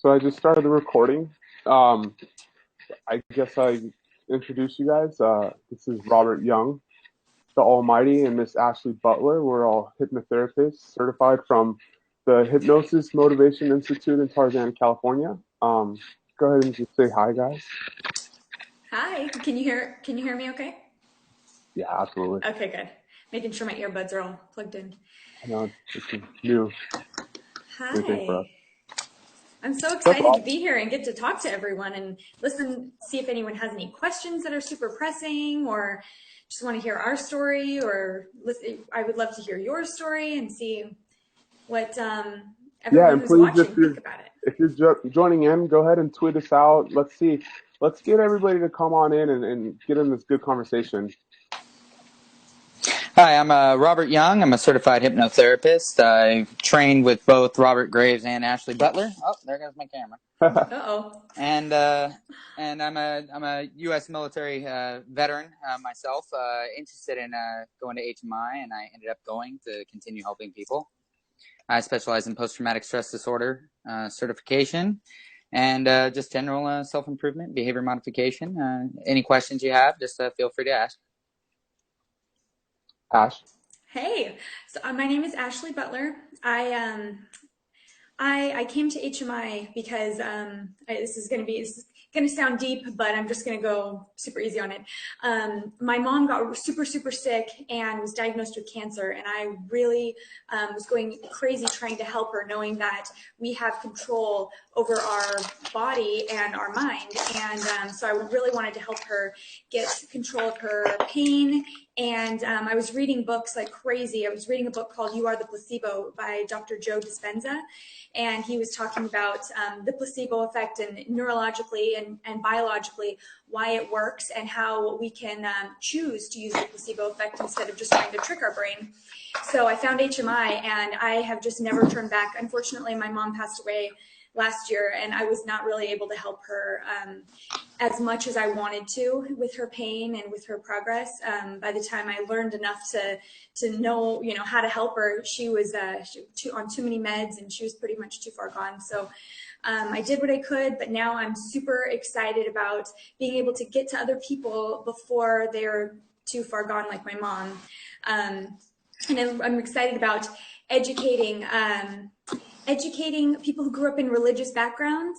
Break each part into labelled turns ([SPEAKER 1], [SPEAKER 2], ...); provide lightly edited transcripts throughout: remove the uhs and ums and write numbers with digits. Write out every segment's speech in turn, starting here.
[SPEAKER 1] So I just started the recording. Um, I guess I introduce you guys. This is Robert Young, the Almighty, and Miss Ashley Butler. We're all hypnotherapists certified from the Hypnosis Motivation Institute in Tarzana, California. Go ahead and just say hi, guys.
[SPEAKER 2] Hi, can you hear me okay?
[SPEAKER 1] Yeah, absolutely.
[SPEAKER 2] Okay, good. Making sure my earbuds are all plugged in.
[SPEAKER 1] I know this is new thing for us.
[SPEAKER 2] Hi. I'm so
[SPEAKER 1] That's
[SPEAKER 2] excited to
[SPEAKER 1] awesome.
[SPEAKER 2] be here and get to talk to everyone and listen, see if anyone has any questions that are super pressing or just want to hear our story or listen. I would love to hear your story and see what
[SPEAKER 1] Yeah,
[SPEAKER 2] everyone
[SPEAKER 1] and
[SPEAKER 2] who's
[SPEAKER 1] please,
[SPEAKER 2] watching think about it.
[SPEAKER 1] if you're joining in, go ahead and tweet us out. Let's see. Let's get everybody to come on in and get in this good conversation.
[SPEAKER 3] Hi, I'm Robert Young. I'm a certified hypnotherapist. I trained with both Robert Graves and Ashley Butler. Oh, there goes my camera.
[SPEAKER 2] Uh-oh.
[SPEAKER 3] And I'm a U.S. military veteran myself. Interested in going to HMI, and I ended up going to continue helping people. I specialize in post-traumatic stress disorder certification and just general self-improvement, behavior modification. Any questions you have, just feel free to ask.
[SPEAKER 1] Ash.
[SPEAKER 2] Hey, so my name is Ashley Butler. I came to HMI because this is going to sound deep, but I'm just going to go super easy on it. My mom got super sick and was diagnosed with cancer, and I really was going crazy trying to help her, knowing that we have control over our body and our mind. And so I really wanted to help her get control of her pain. And I was reading books like crazy. I was reading a book called You Are the Placebo by Dr. Joe Dispenza. And he was talking about the placebo effect and neurologically and biologically why it works and how we can choose to use the placebo effect instead of just trying to trick our brain. So I found HMI and I have just never turned back. Unfortunately, my mom passed away last year and I was not really able to help her as much as I wanted to with her pain and with her progress. By the time I learned enough to know, how to help her, she was on too many meds and she was pretty much too far gone. So I did what I could, but now I'm super excited about being able to get to other people before they're too far gone, like my mom. And I'm excited about educating people who grew up in religious backgrounds,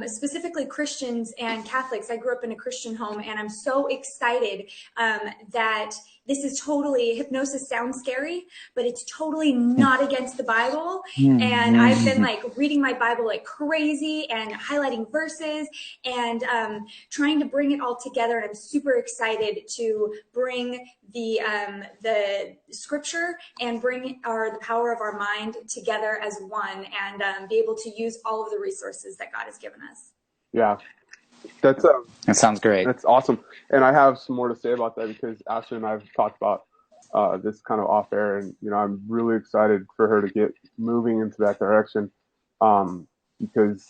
[SPEAKER 2] specifically Christians and Catholics. I grew up in a Christian home, and I'm so excited that this is totally, hypnosis sounds scary, but it's totally not against the Bible. And I've been like reading my Bible like crazy and highlighting verses and trying to bring it all together. And I'm super excited to bring the scripture and bring the power of our mind together as one and be able to use all of the resources that God has given us.
[SPEAKER 1] Yeah, that's
[SPEAKER 3] That sounds great.
[SPEAKER 1] That's awesome. And I have some more to say about that because Ashley and I have talked about this kind of off air, and I'm really excited for her to get moving into that direction because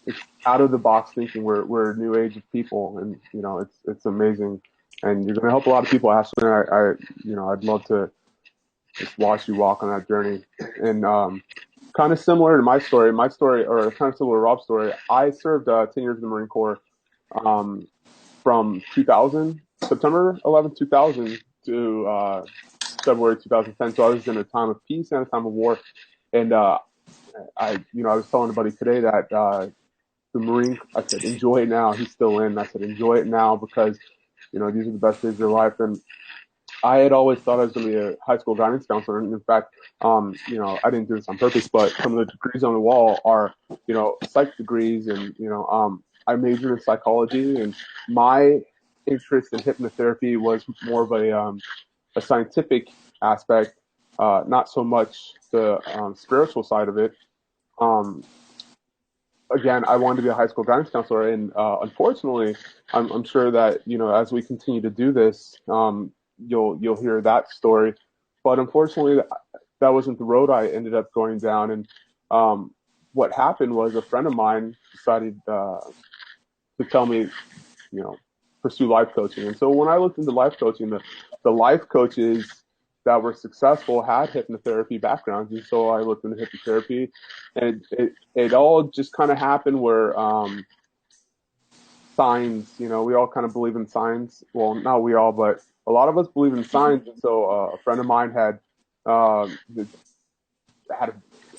[SPEAKER 1] it's out of the box thinking. We're a new age of people, and it's amazing, and you're going to help a lot of people, Ashley. And I'd love to just watch you walk on that journey. And kind of similar to my story, or kind of similar to Rob's story, I served 10 years in the Marine Corps from September 11th, 2000 to February 2010. So I was in a time of peace and a time of war. And I was telling a buddy today that the Marine, I said, enjoy it now. He's still in. I said, enjoy it now because, these are the best days of your life. And I had always thought I was going to be a high school guidance counselor. And in fact, I didn't do this on purpose, but some of the degrees on the wall are, psych degrees. And, I majored in psychology, and my interest in hypnotherapy was more of a scientific aspect, not so much the spiritual side of it. Again, I wanted to be a high school guidance counselor, and unfortunately, I'm sure that as we continue to do this, you'll hear that story. But unfortunately, that wasn't the road I ended up going down. And what happened was a friend of mine decided to tell me, pursue life coaching. And so when I looked into life coaching, the life coaches that were successful had hypnotherapy backgrounds, and so I looked into hypnotherapy, and it all just kind of happened where signs, we all kind of believe in signs. Well, not we all, but a lot of us believe in signs. And so a friend of mine um, had a,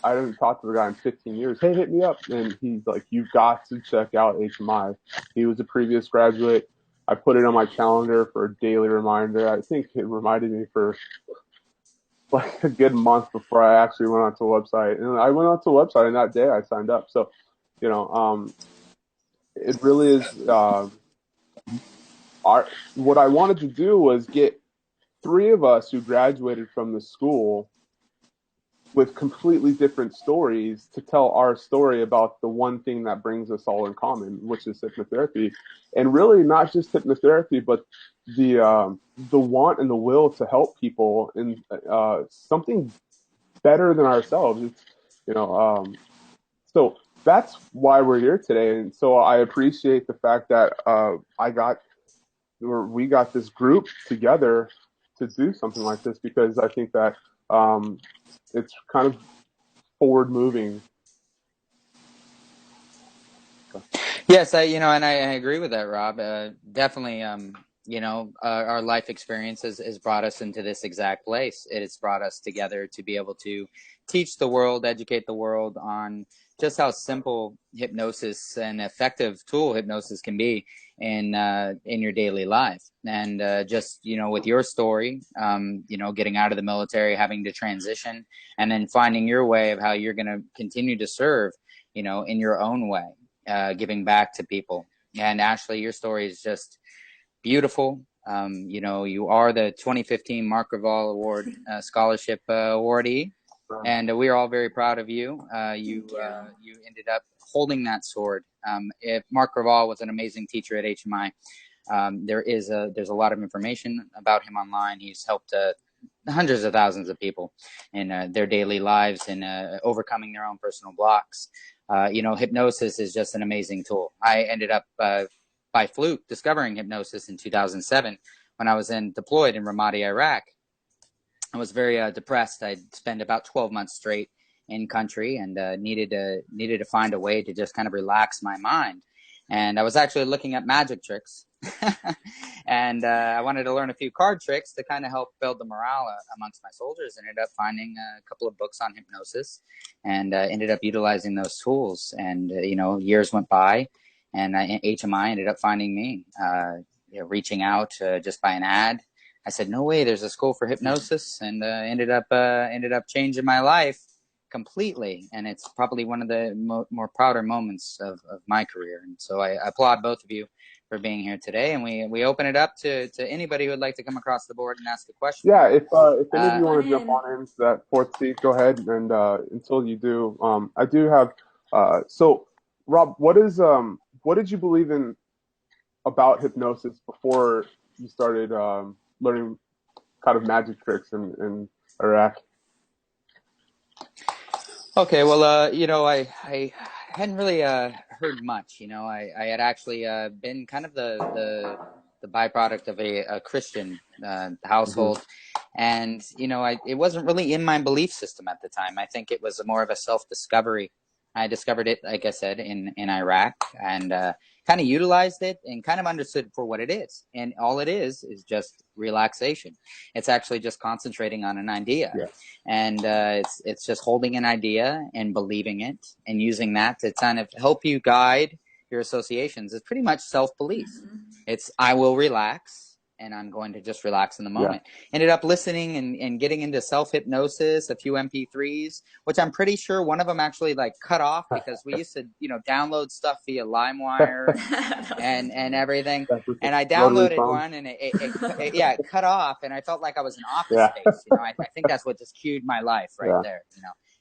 [SPEAKER 1] I haven't talked to the guy in 15 years. Hey, hit me up. And he's like, you've got to check out HMI. He was a previous graduate. I put it on my calendar for a daily reminder. I think it reminded me for like a good month before I actually went onto the website. And I went onto the website, and that day I signed up. So, it really is, what I wanted to do was get three of us who graduated from the school with completely different stories to tell our story about the one thing that brings us all in common, which is hypnotherapy. And really not just hypnotherapy, but the want and the will to help people in something better than ourselves. It's, so that's why we're here today. And so I appreciate the fact that we got this group together to do something like this, because I think that it's kind of forward moving.
[SPEAKER 3] Yes, and I agree with that, Rob. Definitely, our life experience has brought us into this exact place. It has brought us together to be able to teach the world, educate the world on just how simple hypnosis and effective tool hypnosis can be in your daily life. And just, with your story, getting out of the military, having to transition, and then finding your way of how you're going to continue to serve, in your own way, giving back to people. And Ashley, your story is just beautiful. You are the 2015 Mark Raval Award Scholarship Awardee. And we are all very proud of you. You ended up holding that sword. If Mark Raval was an amazing teacher at HMI, there's a lot of information about him online. He's helped hundreds of thousands of people in their daily lives and overcoming their own personal blocks. Hypnosis is just an amazing tool. I ended up by fluke discovering hypnosis in 2007 when I was deployed in Ramadi, Iraq. I was very depressed. I'd spent about 12 months straight in country and needed to find a way to just kind of relax my mind. And I was actually looking at magic tricks. And I wanted to learn a few card tricks to kind of help build the morale amongst my soldiers. Ended up finding a couple of books on hypnosis and ended up utilizing those tools. And, years went by, and HMI ended up finding me, reaching out just by an ad. I said, no way, there's a school for hypnosis, and ended up changing my life completely. And it's probably one of the more prouder moments of my career. And so I applaud both of you for being here today. And we open it up to anybody who would like to come across the board and ask a question.
[SPEAKER 1] Yeah, if any of you want to jump on into that fourth seat, go ahead. And until you do, I do have. So, Rob, what did you believe in about hypnosis before you started learning kind of magic tricks in Iraq?
[SPEAKER 3] Okay, well, I hadn't really heard much. I had actually been kind of the byproduct of a Christian household, and it wasn't really in my belief system at the time. I think it was more of a self-discovery. I discovered it, like I said, in Iraq, and kind of utilized it and kind of understood for what it is. And all it is just relaxation. It's actually just concentrating on an idea.
[SPEAKER 1] Yeah.
[SPEAKER 3] And it's just holding an idea and believing it and using that to kind of help you guide your associations. It's pretty much self-belief. It's, I will relax, and I'm going to just relax in the moment. Yeah. Ended up listening and getting into self-hypnosis, a few MP3s, which I'm pretty sure one of them actually cut off because we used to, download stuff via LimeWire and everything. And I downloaded one and it cut off, and I felt like I was in Office Space. I think that's what just cued my life there.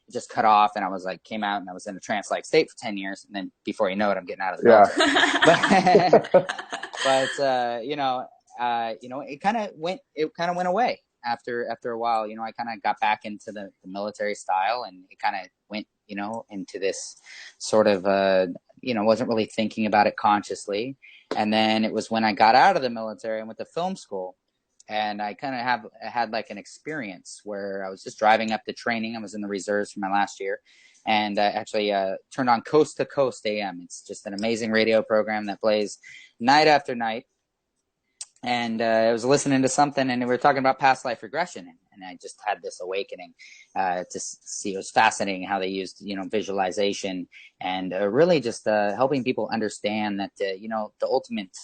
[SPEAKER 3] It just cut off, and I was came out, and I was in a trance-like state for 10 years. And then before you know it, I'm getting out of the military. It kind of went away after a while. I kind of got back into the military style, and it kind of went, into this sort of, wasn't really thinking about it consciously. And then it was when I got out of the military and went to film school, and I kind of had like an experience where I was just driving up to training. I was in the reserves for my last year, and I actually turned on Coast to Coast AM. It's just an amazing radio program that plays night after night. And I was listening to something, and we were talking about past life regression, and I just had this awakening to see. It was fascinating how they used, visualization, and really just helping people understand that, the ultimate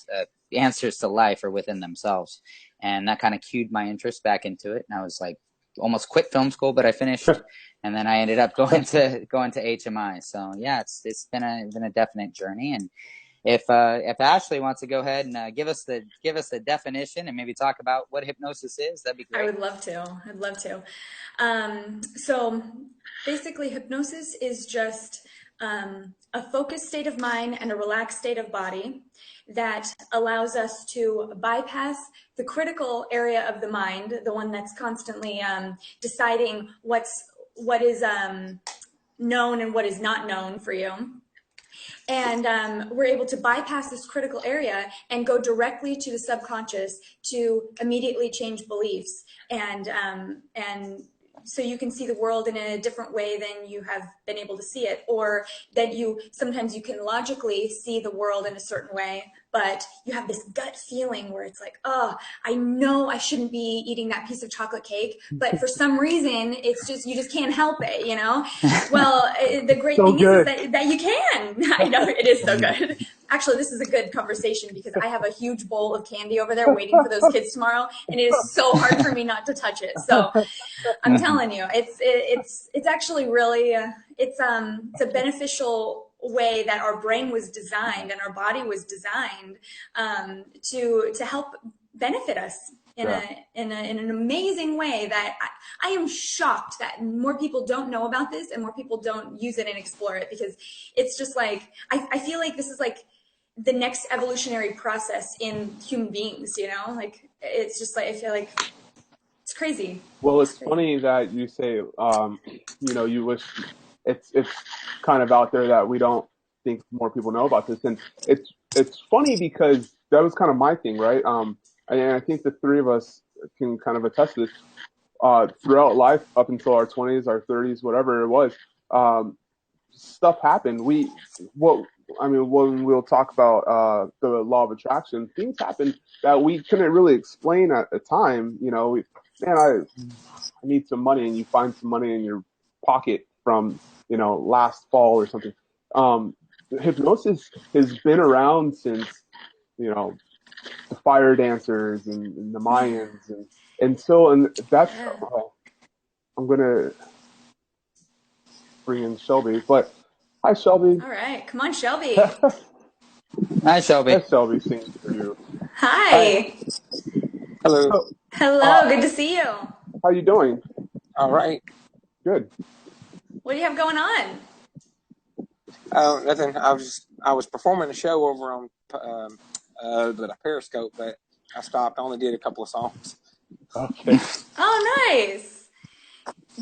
[SPEAKER 3] answers to life are within themselves. And that kind of cued my interest back into it. And I was like, almost quit film school, but I finished, and then I ended up going to HMI. So yeah, it's been a definite journey. And if Ashley wants to go ahead and give us the definition and maybe talk about what hypnosis is, that'd be great.
[SPEAKER 2] I would love to. I'd love to. So basically, hypnosis is just a focused state of mind and a relaxed state of body that allows us to bypass the critical area of the mind, the one that's constantly deciding what is known and what is not known for you. And we're able to bypass this critical area and go directly to the subconscious to immediately change beliefs. And so you can see the world in a different way than you have been able to see it, or that sometimes you can logically see the world in a certain way, but you have this gut feeling where it's like, oh, I know I shouldn't be eating that piece of chocolate cake, but for some reason you just can't help it, Well, the great thing is that you can. I know, it is so good. Actually, this is a good conversation because I have a huge bowl of candy over there waiting for those kids tomorrow, and it is so hard for me not to touch it. So I'm telling you, it's actually really it's a beneficial way that our brain was designed and our body was designed to help benefit us in an amazing way that I am shocked that more people don't know about this and more people don't use it and explore it, because it's just like I feel like this is like the next evolutionary process in human beings, like it's just like I feel like it's crazy.
[SPEAKER 1] Well, it's funny that you say you wish it's kind of out there that we don't think more people know about this, and it's funny because that was kind of my thing, right? And I think the three of us can kind of attest to this. Throughout life, up until our 20s, our 30s, whatever it was, stuff happened. When we'll talk about the law of attraction, things happened that we couldn't really explain at the time. I need some money, and you find some money in your pocket from last fall or something. Hypnosis has been around since the fire dancers and the Mayans, and that's I'm gonna bring in Shelby, but hi Shelby.
[SPEAKER 2] All right, come on Shelby.
[SPEAKER 3] Hi Shelby.
[SPEAKER 1] Yes, Shelby sings for you.
[SPEAKER 2] Hi.
[SPEAKER 4] Hello.
[SPEAKER 2] Hello, good to see you.
[SPEAKER 1] How you doing?
[SPEAKER 4] All right.
[SPEAKER 1] Good.
[SPEAKER 2] What do you have going on?
[SPEAKER 4] Nothing. I was performing a show over on Periscope, but I stopped. I only did a couple of songs.
[SPEAKER 1] Okay.
[SPEAKER 2] Oh, nice.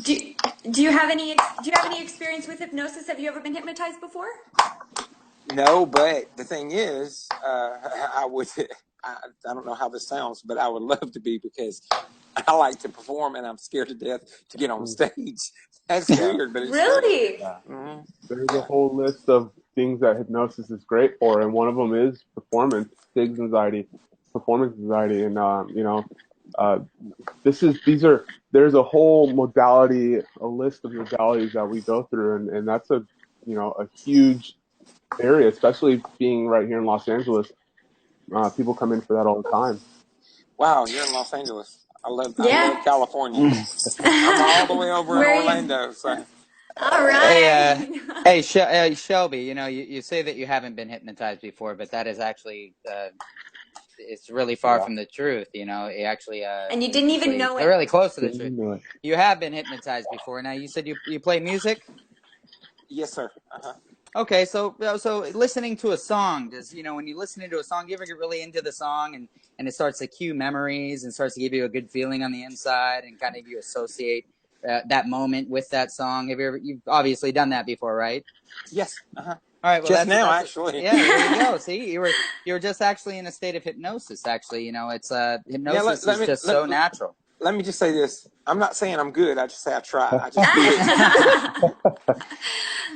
[SPEAKER 2] Do you have any experience with hypnosis? Have you ever been hypnotized before?
[SPEAKER 4] No, but the thing is, I don't know how this sounds, but I would love to be, because I like to perform and I'm scared to death to get on stage. That's weird, but it's
[SPEAKER 2] really?
[SPEAKER 1] Yeah. Mm-hmm. There's a whole list of things that hypnosis is great for, and one of them is performance anxiety, and there's a whole modality, a list of modalities that we go through, and that's a huge area, especially being right here in Los Angeles. People come in for that all the time.
[SPEAKER 4] Wow, you're in Los Angeles. I love California. I'm all the way over in Orlando. So.
[SPEAKER 2] All right.
[SPEAKER 3] Hey, Shelby, you say that you haven't been hypnotized before, but that is actually it's really far from the truth. You actually
[SPEAKER 2] and you didn't even know it.
[SPEAKER 3] They're really close to the truth. You have been hypnotized before. Now, you said you play music?
[SPEAKER 4] Yes, sir. Uh-huh.
[SPEAKER 3] Okay, so listening to a song, when you listen to a song, you ever get really into the song and it starts to cue memories and starts to give you a good feeling on the inside and kind of you associate that moment with that song? You've obviously done that before, right?
[SPEAKER 4] Yes. Uh-huh.
[SPEAKER 3] All right. Well,
[SPEAKER 4] just now, actually.
[SPEAKER 3] Yeah, there you go. See, you were just actually in a state of hypnosis. Actually, it's hypnosis is just so natural.
[SPEAKER 4] Let me just say this. I'm not saying I'm good. I just say I try. I just do it.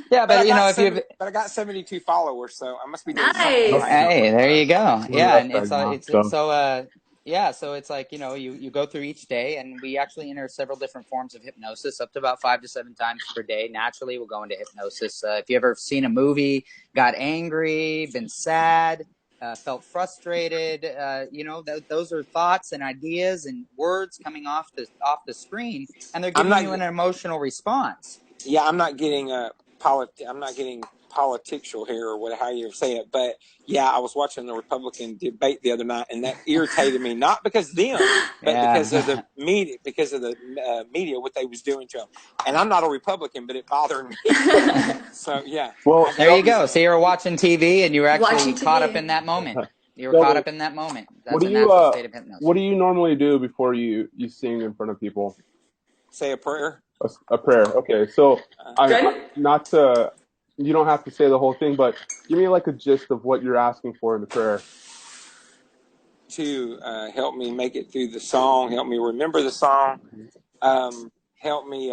[SPEAKER 3] Yeah, but
[SPEAKER 4] I got 72 followers, so I must be doing
[SPEAKER 2] Nice.
[SPEAKER 4] something right.
[SPEAKER 3] Hey, there you go. Yeah, and it's so it's like, you go through each day, and we actually enter several different forms of hypnosis, up to about 5 to 7 times per day. Naturally, we'll go into hypnosis. If you ever seen a movie, got angry, been sad, felt frustrated, those are thoughts and ideas and words coming off the screen, and they're giving you an emotional response.
[SPEAKER 4] Yeah, I'm not getting political here, or how you say it, but yeah, I was watching the Republican debate the other night, and that irritated me, not because of them, but because of the media, what they was doing to them. And I'm not a Republican, but it bothered me. So yeah.
[SPEAKER 3] Well, there you go. So you were watching TV, and you were actually caught up in that moment. You were caught up in that moment. That's a natural state of hypnosis.
[SPEAKER 1] What do you normally do before you sing in front of people?
[SPEAKER 4] Say a prayer.
[SPEAKER 1] A prayer. Okay, so you don't have to say the whole thing, but give me like a gist of what you're asking for in the prayer.
[SPEAKER 4] To help me make it through the song, help me remember the song, help me,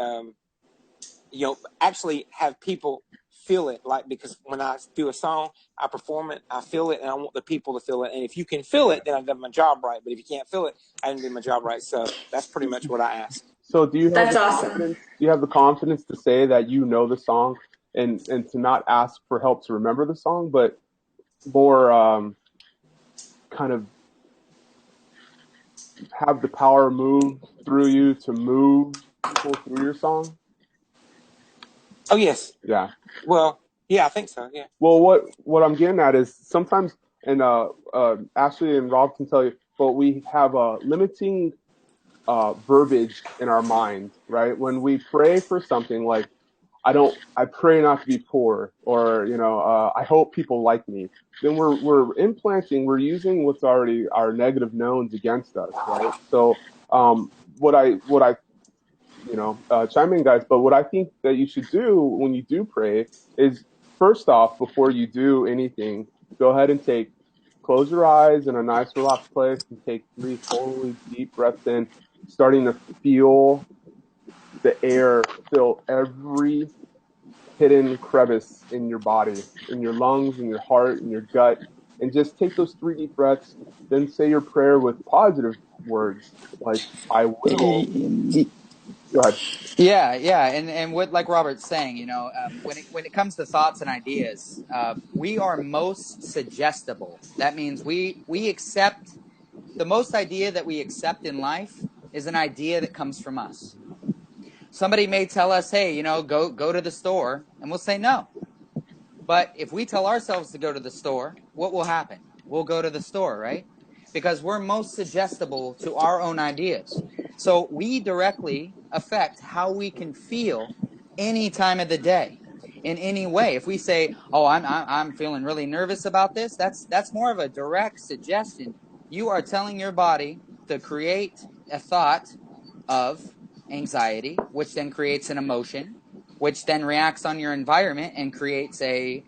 [SPEAKER 4] actually have people feel it. Like, because when I do a song, I perform it, I feel it, and I want the people to feel it. And if you can feel it, then I've done my job right. But if you can't feel it, I didn't do my job right. So that's pretty much what I ask.
[SPEAKER 1] So do you have confidence? Do you have the confidence to say that you know the song, and to not ask for help to remember the song, but more kind of have the power move through you to move people through your song?
[SPEAKER 4] Oh, yes.
[SPEAKER 1] Yeah.
[SPEAKER 4] Well, yeah, I think so, yeah.
[SPEAKER 1] Well, what I'm getting at is sometimes, and Ashley and Rob can tell you, but we have a limiting verbiage in our mind, right? When we pray for something like, I pray not to be poor, or, I hope people like me, then we're using what's already our negative knowns against us, right? So, chime in, guys, but what I think that you should do when you do pray is, first off, before you do anything, go ahead and close your eyes in a nice relaxed place and take 3 totally deep breaths in, starting to feel the air fill every hidden crevice in your body, in your lungs, in your heart, in your gut, and just take those 3 deep breaths, then say your prayer with positive words like, I will. Go ahead.
[SPEAKER 3] Yeah, and what, like Robert's saying, when it comes to thoughts and ideas, we are most suggestible. That means we accept the most idea that we accept in life is an idea that comes from us. Somebody may tell us, hey, go to the store, and we'll say no. But if we tell ourselves to go to the store, what will happen? We'll go to the store, right? Because we're most suggestible to our own ideas. So we directly affect how we can feel any time of the day, in any way. If we say, oh, I'm feeling really nervous about this, that's more of a direct suggestion. You are telling your body to create a thought of anxiety, which then creates an emotion, which then reacts on your environment and creates a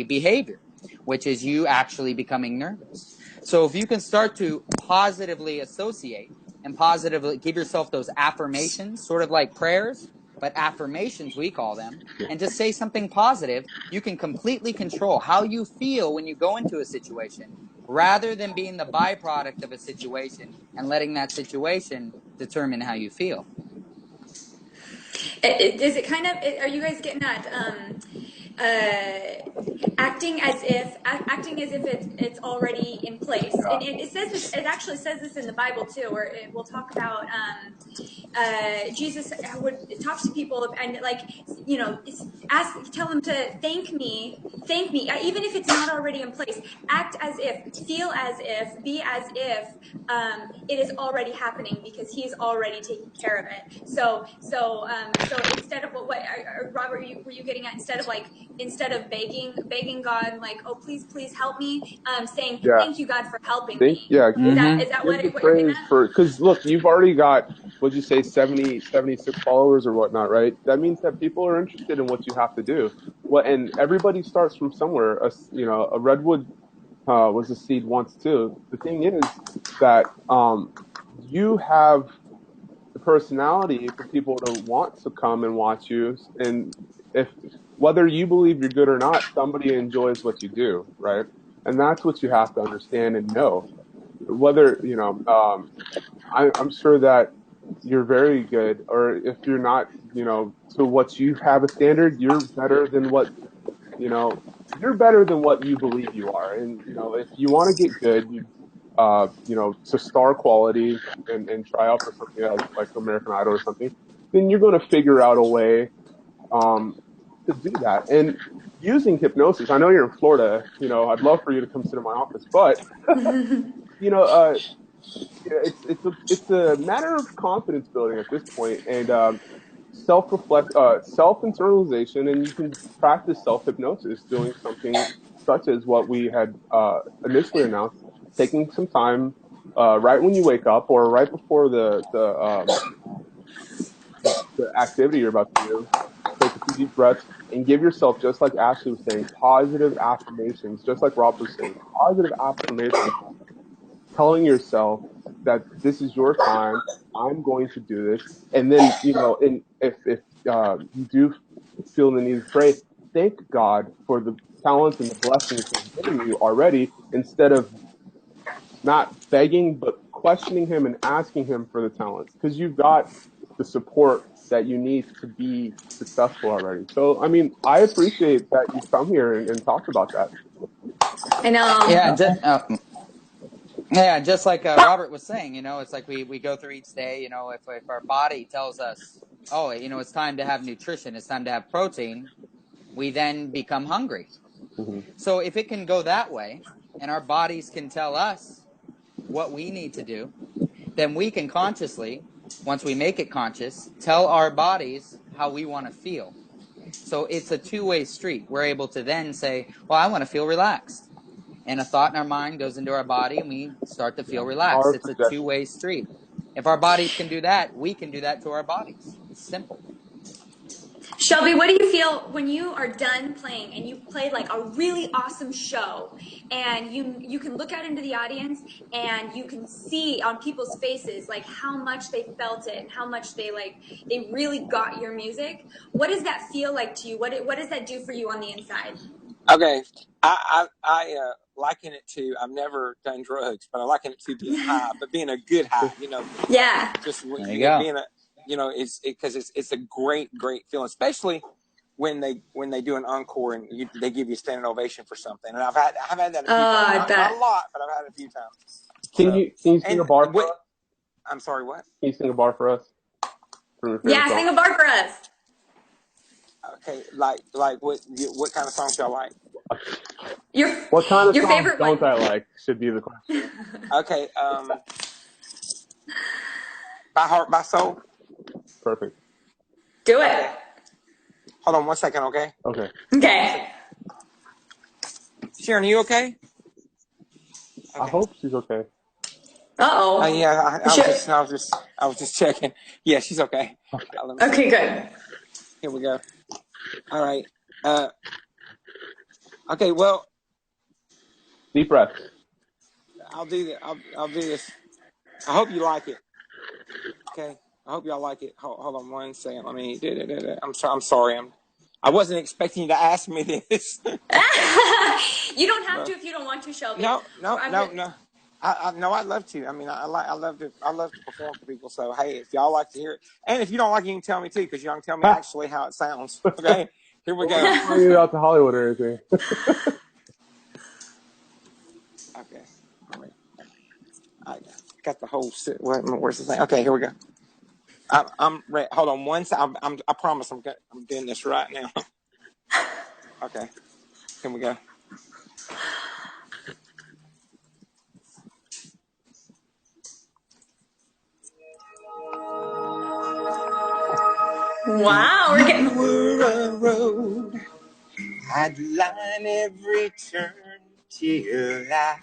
[SPEAKER 3] behavior, which is you actually becoming nervous. So if you can start to positively associate and positively give yourself those affirmations, sort of like prayers, but affirmations we call them, and just say something positive, you can completely control how you feel when you go into a situation, rather than being the byproduct of a situation and letting that situation determine how you feel.
[SPEAKER 2] Is it kind of, are you guys getting at acting as if it's already in place? And it says this, it actually says this in the Bible too, where it will talk about Jesus would talk to people and tell them to thank me, even if it's not already in place. Act as if, feel as if, be as if it is already happening, because He's already taking care of it. So instead of what Robert, were you getting at? Instead of begging asking God, like, oh, please, please help me, saying,
[SPEAKER 1] Yeah.
[SPEAKER 2] thank you, God, for helping me.
[SPEAKER 1] Yeah.
[SPEAKER 2] Is that
[SPEAKER 1] Give the
[SPEAKER 2] what you're getting
[SPEAKER 1] praise
[SPEAKER 2] at?
[SPEAKER 1] for, because look, you've already got, what'd you say, 76 followers or whatnot, right? That means that people are interested in what you have to do. And everybody starts from somewhere. A redwood was a seed once too. The thing is that you have the personality for people to want to come and watch you, and if whether you believe you're good or not, somebody enjoys what you do, right? And that's what you have to understand and know. Whether I'm sure that you're very good, or if you're not, to what you have a standard, you know, you're better than what you believe you are. And, if you want to get good, to star quality and try out for something like American Idol or something, then you're going to figure out a way, to do that. And using hypnosis, I know you're in Florida, I'd love for you to come sit in my office, but, you know, uh, it's a matter of confidence building at this point, and self internalization, and you can practice self hypnosis doing something such as what we had initially announced, taking some time right when you wake up or right before the activity you're about to do. Take a few deep breaths and give yourself, just like Ashley was saying, positive affirmations, just like Rob was saying, positive affirmations, telling yourself that this is your time. I'm going to do this. And then, and if you do feel the need to pray, thank God for the talents and the blessings He's given you already, instead of not begging, but questioning Him and asking Him for the talents, because you've got the support that you need to be successful already. So, I mean, I appreciate that you've come here and talked about that.
[SPEAKER 2] I know.
[SPEAKER 3] Just like Robert was saying, it's like we go through each day, if our body tells us, oh, it's time to have nutrition, it's time to have protein, we then become hungry.
[SPEAKER 1] Mm-hmm.
[SPEAKER 3] So if it can go that way, and our bodies can tell us what we need to do, then we can consciously, once we make it conscious, tell our bodies how we want to feel. So it's a two-way street. We're able to then say, well, I want to feel relaxed. And a thought in our mind goes into our body, and we start to feel relaxed. It's a two-way street. If our bodies can do that, we can do that to our bodies. It's simple.
[SPEAKER 2] Shelby, what do you feel when you are done playing and you played like a really awesome show, and you can look out into the audience and you can see on people's faces like how much they felt it and how much they really got your music? What does that feel like to you? What does that do for you on the inside?
[SPEAKER 4] Okay, I liken it to, I've never done drugs, but I liken it to being high, but being a good high.
[SPEAKER 2] Yeah.
[SPEAKER 4] Just
[SPEAKER 3] there you go.
[SPEAKER 4] being it's a great feeling, especially when they do an encore and they give you a standing ovation for something. And I've had that a few times, not a lot, but I've had it a few times.
[SPEAKER 1] Can you sing a bar for us?
[SPEAKER 4] I'm sorry, what?
[SPEAKER 1] Can you sing a bar for us?
[SPEAKER 2] Yeah, sing a bar for us.
[SPEAKER 4] Okay, like what kind of songs do I like?
[SPEAKER 1] What kind of
[SPEAKER 2] your
[SPEAKER 1] songs
[SPEAKER 2] favorite
[SPEAKER 1] don't
[SPEAKER 2] one?
[SPEAKER 1] I like should be the question.
[SPEAKER 4] Okay, By Heart, by Soul.
[SPEAKER 1] Perfect.
[SPEAKER 2] Do it.
[SPEAKER 4] Hold on 1 second, okay?
[SPEAKER 2] Okay.
[SPEAKER 4] Sharon, are you okay?
[SPEAKER 1] I hope she's okay.
[SPEAKER 2] Uh-oh.
[SPEAKER 4] Yeah, I was just checking. Yeah, she's okay.
[SPEAKER 2] Okay, good.
[SPEAKER 4] Here we go. All right. Okay, well,
[SPEAKER 1] Deep breath.
[SPEAKER 4] I'll do that. I'll do this. I hope you like it. Okay. I hope y'all like it. Hold on 1 second. Let me. I'm sorry. I wasn't expecting you to ask me this.
[SPEAKER 2] You don't have to if you don't want to, Shelby.
[SPEAKER 4] No. I'd love to. I mean, I love to perform for people. So hey, if y'all like to hear it, and if you don't like it, you can tell me too, because y'all can tell me actually how it sounds. Okay. Here we go.
[SPEAKER 1] I'm not calling you out to Hollywood or anything.
[SPEAKER 4] Okay. All right. I got the whole. Where's the thing? Okay, here we go. I'm ready. Hold on 1 second. I promise I'm doing this right now. Okay. Here we go.
[SPEAKER 2] Wow, we're getting.
[SPEAKER 4] You were a road I'd line every turn till I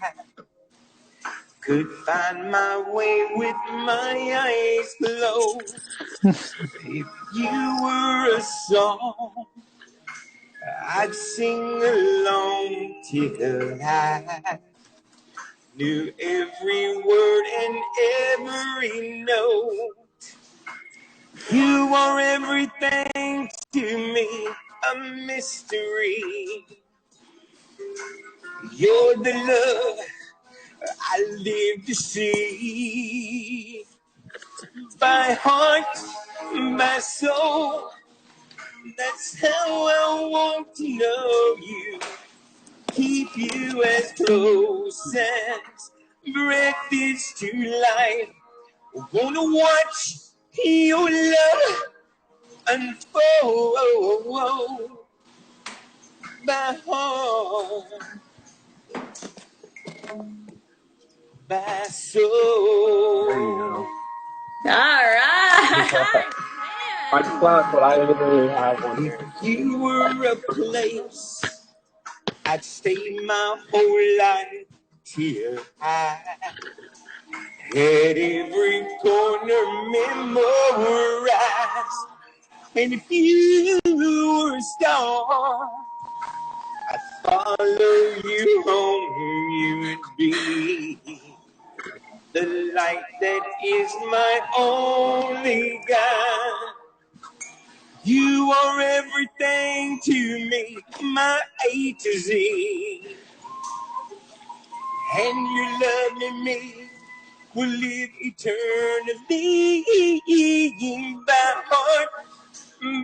[SPEAKER 4] could find my way with my eyes closed. If you were a song, I'd sing along till I knew every word and every note. You are everything to me, a mystery. You're the love I live to see. By heart, my soul, that's how I want to know you. Keep you as close as breath is to life. Wanna watch your love unfold. My heart, my soul.
[SPEAKER 1] There you go.
[SPEAKER 2] All right.
[SPEAKER 1] I clap, but I literally have one
[SPEAKER 4] If
[SPEAKER 1] hand.
[SPEAKER 4] you were a place, I'd stay my whole life till I had every corner memorized. And if you were a star, I'd follow you home. You would be the light that is my only guide. You are everything to me, my A to Z. And your love in me will live eternally. By heart,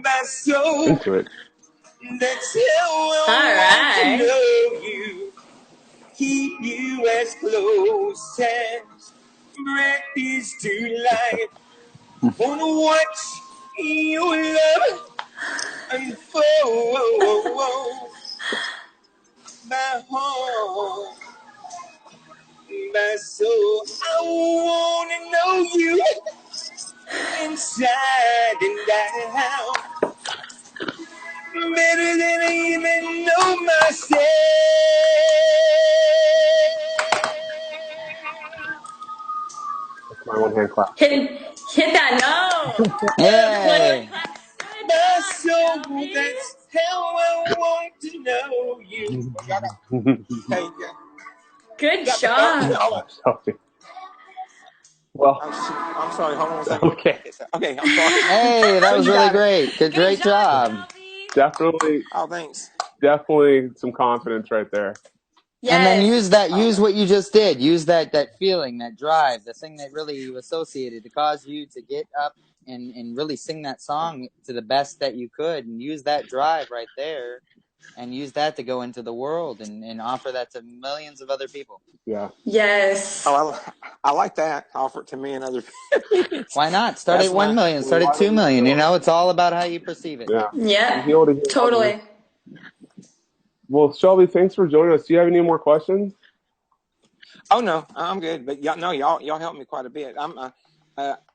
[SPEAKER 4] by soul,
[SPEAKER 1] Into it.
[SPEAKER 4] that's how I want to know you. Keep you as close as breath is to life. Wanna watch your love unfold. My heart, my soul, I wanna know you inside and out. Better than I even know myself.
[SPEAKER 1] That's my one hand clap.
[SPEAKER 2] Hit that note.
[SPEAKER 3] Yay!
[SPEAKER 4] My soul, that's how I want to know you. Hey,
[SPEAKER 2] Good
[SPEAKER 4] got the
[SPEAKER 2] job.
[SPEAKER 1] Well,
[SPEAKER 4] I'm sorry, hold on a second.
[SPEAKER 1] okay.
[SPEAKER 4] Okay, I'm sorry.
[SPEAKER 3] Hey, that was
[SPEAKER 4] You
[SPEAKER 3] really
[SPEAKER 4] got it.
[SPEAKER 3] great. Great job.
[SPEAKER 2] Shelby.
[SPEAKER 1] Definitely
[SPEAKER 4] Oh, thanks.
[SPEAKER 1] some confidence right there.
[SPEAKER 3] And then
[SPEAKER 2] Yes.
[SPEAKER 3] use what you just did. Use that feeling, that drive, the thing that really you associated to cause you to get up and really sing that song to the best that you could, and use that drive right there and use that to go into the world and offer that to millions of other people.
[SPEAKER 1] Yeah.
[SPEAKER 2] Yes.
[SPEAKER 4] Oh, I like that. Offer it to me and other people.
[SPEAKER 3] Why not? Start
[SPEAKER 4] That's
[SPEAKER 3] at 1 million, start at 2 million, it's all about how you perceive it.
[SPEAKER 1] Yeah.
[SPEAKER 2] Yeah.
[SPEAKER 1] I'm healed to heal
[SPEAKER 2] Totally.
[SPEAKER 1] others. Well, Shelby, thanks for joining us. Do you have any more questions?
[SPEAKER 4] Oh no, I'm good. But y'all helped me quite a bit. I'm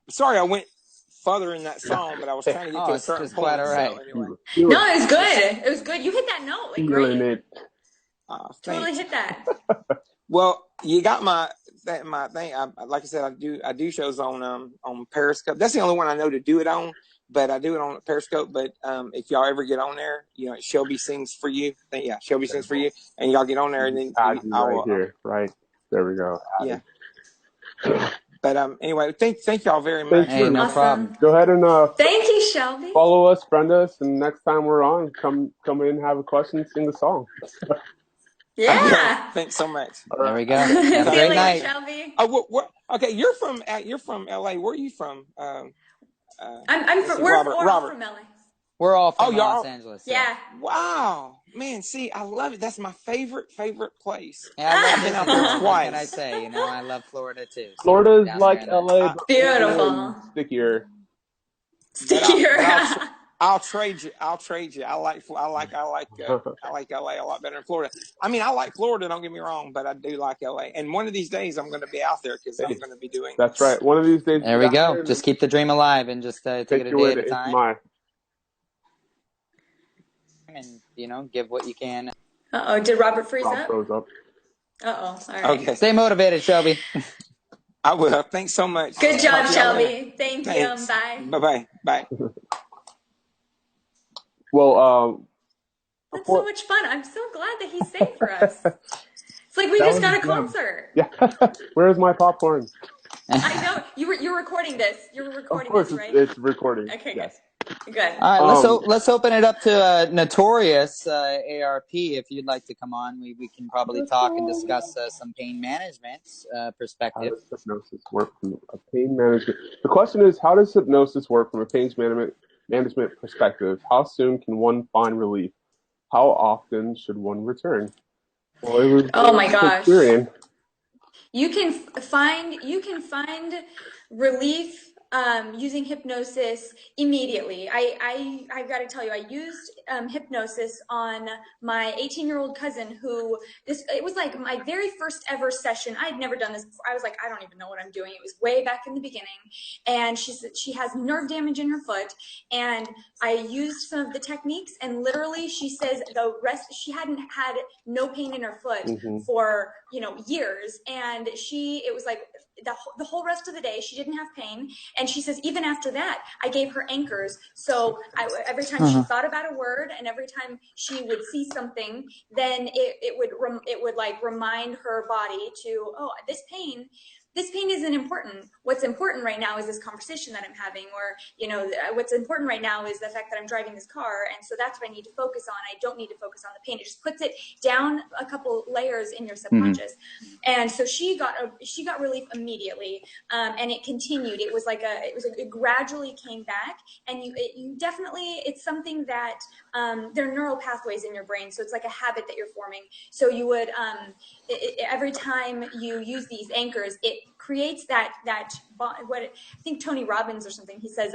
[SPEAKER 4] sorry I went further in that song, but I was trying to get to a certain
[SPEAKER 3] It's quite
[SPEAKER 4] point.
[SPEAKER 3] all right.
[SPEAKER 4] So anyway,
[SPEAKER 2] No, it was good. It was good. You hit that note like
[SPEAKER 1] Feeling
[SPEAKER 2] great.
[SPEAKER 1] it.
[SPEAKER 2] Totally
[SPEAKER 4] thanks.
[SPEAKER 2] hit that.
[SPEAKER 4] Well, you got my thing. Like I said, I do shows on Periscope. That's the only one I know to do it on. But I do it on Periscope. But if y'all ever get on there, Shelby sings for you. Shelby sings for you, and y'all get on there, and then
[SPEAKER 1] Add you
[SPEAKER 4] I
[SPEAKER 1] right
[SPEAKER 4] will.
[SPEAKER 1] here. Right. There we go.
[SPEAKER 4] Yeah. But anyway, thank y'all very much.
[SPEAKER 1] Thanks
[SPEAKER 3] Hey,
[SPEAKER 1] for
[SPEAKER 3] no
[SPEAKER 2] Awesome.
[SPEAKER 3] problem.
[SPEAKER 1] Go ahead and
[SPEAKER 2] Thank you, Shelby.
[SPEAKER 1] follow us, friend us, and next time we're on, come in, have a question, sing a song.
[SPEAKER 2] Yeah.
[SPEAKER 4] Okay, thanks so much.
[SPEAKER 3] There we go.
[SPEAKER 2] See
[SPEAKER 3] Have a
[SPEAKER 2] you
[SPEAKER 3] great
[SPEAKER 2] later,
[SPEAKER 3] night.
[SPEAKER 2] Shelby.
[SPEAKER 4] Oh, okay. You're from LA. Where are you from?
[SPEAKER 2] I'm from. We're all from LA.
[SPEAKER 3] We're all from
[SPEAKER 4] y'all
[SPEAKER 3] Los
[SPEAKER 4] are-
[SPEAKER 3] Angeles.
[SPEAKER 2] Yeah.
[SPEAKER 4] Wow, man. See, I love it. That's my favorite place.
[SPEAKER 3] Yeah, I love
[SPEAKER 4] I've been out
[SPEAKER 3] Disney
[SPEAKER 4] there
[SPEAKER 3] World. What can I
[SPEAKER 4] twice.
[SPEAKER 3] say? I love Florida too. So
[SPEAKER 1] Florida's
[SPEAKER 3] down
[SPEAKER 1] like
[SPEAKER 3] there in
[SPEAKER 1] LA,
[SPEAKER 3] that.
[SPEAKER 1] but
[SPEAKER 2] Beautiful.
[SPEAKER 1] and stickier.
[SPEAKER 2] Stickier.
[SPEAKER 4] I'll trade you. I like LA a lot better than Florida. I mean, I like Florida. Don't get me wrong, but I do like LA. And one of these days, I'm going to be out there because I'm going to be doing.
[SPEAKER 1] That's right. One of these days.
[SPEAKER 3] There we go. Just keep the dream alive and just take it a day at a time.
[SPEAKER 1] My.
[SPEAKER 3] And give what you can.
[SPEAKER 2] Uh-oh, did Robert freeze
[SPEAKER 1] Rob
[SPEAKER 2] up?
[SPEAKER 1] froze up.
[SPEAKER 2] Uh-oh, all right.
[SPEAKER 4] Okay.
[SPEAKER 3] Stay motivated, Shelby.
[SPEAKER 4] I will. Thanks so much.
[SPEAKER 2] Good job,
[SPEAKER 4] Talk to y'all later.
[SPEAKER 2] Shelby. Thank
[SPEAKER 4] Thanks.
[SPEAKER 2] you. Bye.
[SPEAKER 4] Bye-bye. Bye.
[SPEAKER 1] Well,
[SPEAKER 2] That's so much fun. I'm so glad that he sang for us. It's like we just got a concert.
[SPEAKER 1] yeah. Where's my popcorn?
[SPEAKER 2] I know. You're recording this. You're recording
[SPEAKER 1] Of course,
[SPEAKER 2] this, right?
[SPEAKER 1] it's recording.
[SPEAKER 2] Okay,
[SPEAKER 1] Yes.
[SPEAKER 2] Good.
[SPEAKER 3] All right, let's open it up to Notorious ARP. If you'd like to come on, we can probably talk and discuss some pain management perspective.
[SPEAKER 1] How does hypnosis work from a pain management? The question is, how does hypnosis work from a pain management perspective? How soon can one find relief? How often should one return? Well,
[SPEAKER 2] oh my gosh.
[SPEAKER 1] Experience.
[SPEAKER 2] You can find relief using hypnosis immediately. I've got to tell you, I used hypnosis on my 18-year-old cousin who it was like my very first ever session. I had never done this before. I was like, I don't even know what I'm doing. It was way back in the beginning. And she has nerve damage in her foot. And I used some of the techniques, and literally she says the rest, she hadn't had no pain in her foot for, years. And it was like the whole rest of the day, she didn't have pain. And she says, even after that, I gave her anchors. So every time she thought about a word, and every time she would see something, then it would like remind her body to, oh, this pain isn't important. What's important right now is this conversation that I'm having, or, what's important right now is the fact that I'm driving this car. And so that's what I need to focus on. I don't need to focus on the pain. It just puts it down a couple layers in your subconscious. And so she got relief immediately. And it continued. It was like it gradually came back. And it's something that, there are neural pathways in your brain. So it's like a habit that you're forming. So you would, every time you use these anchors, it creates that what I think Tony Robbins or something, he says,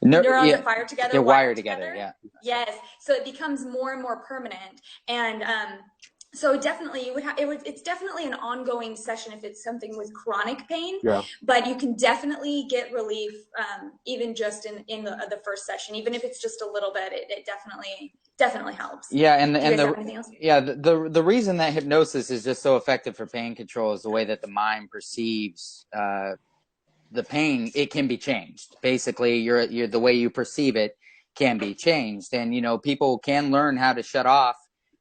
[SPEAKER 2] neurons are fired together.
[SPEAKER 3] They're wired together. Yeah.
[SPEAKER 2] Yes. So it becomes more and more permanent. And, so definitely it's definitely an ongoing session if it's something with chronic pain, but you can definitely get relief, even just in the first session, even if it's just a little bit, it definitely helps.
[SPEAKER 3] Yeah. The reason that hypnosis is just so effective for pain control is the way that the mind perceives, the pain. It can be changed. Basically, you're the way you perceive it can be changed. And, people can learn how to shut off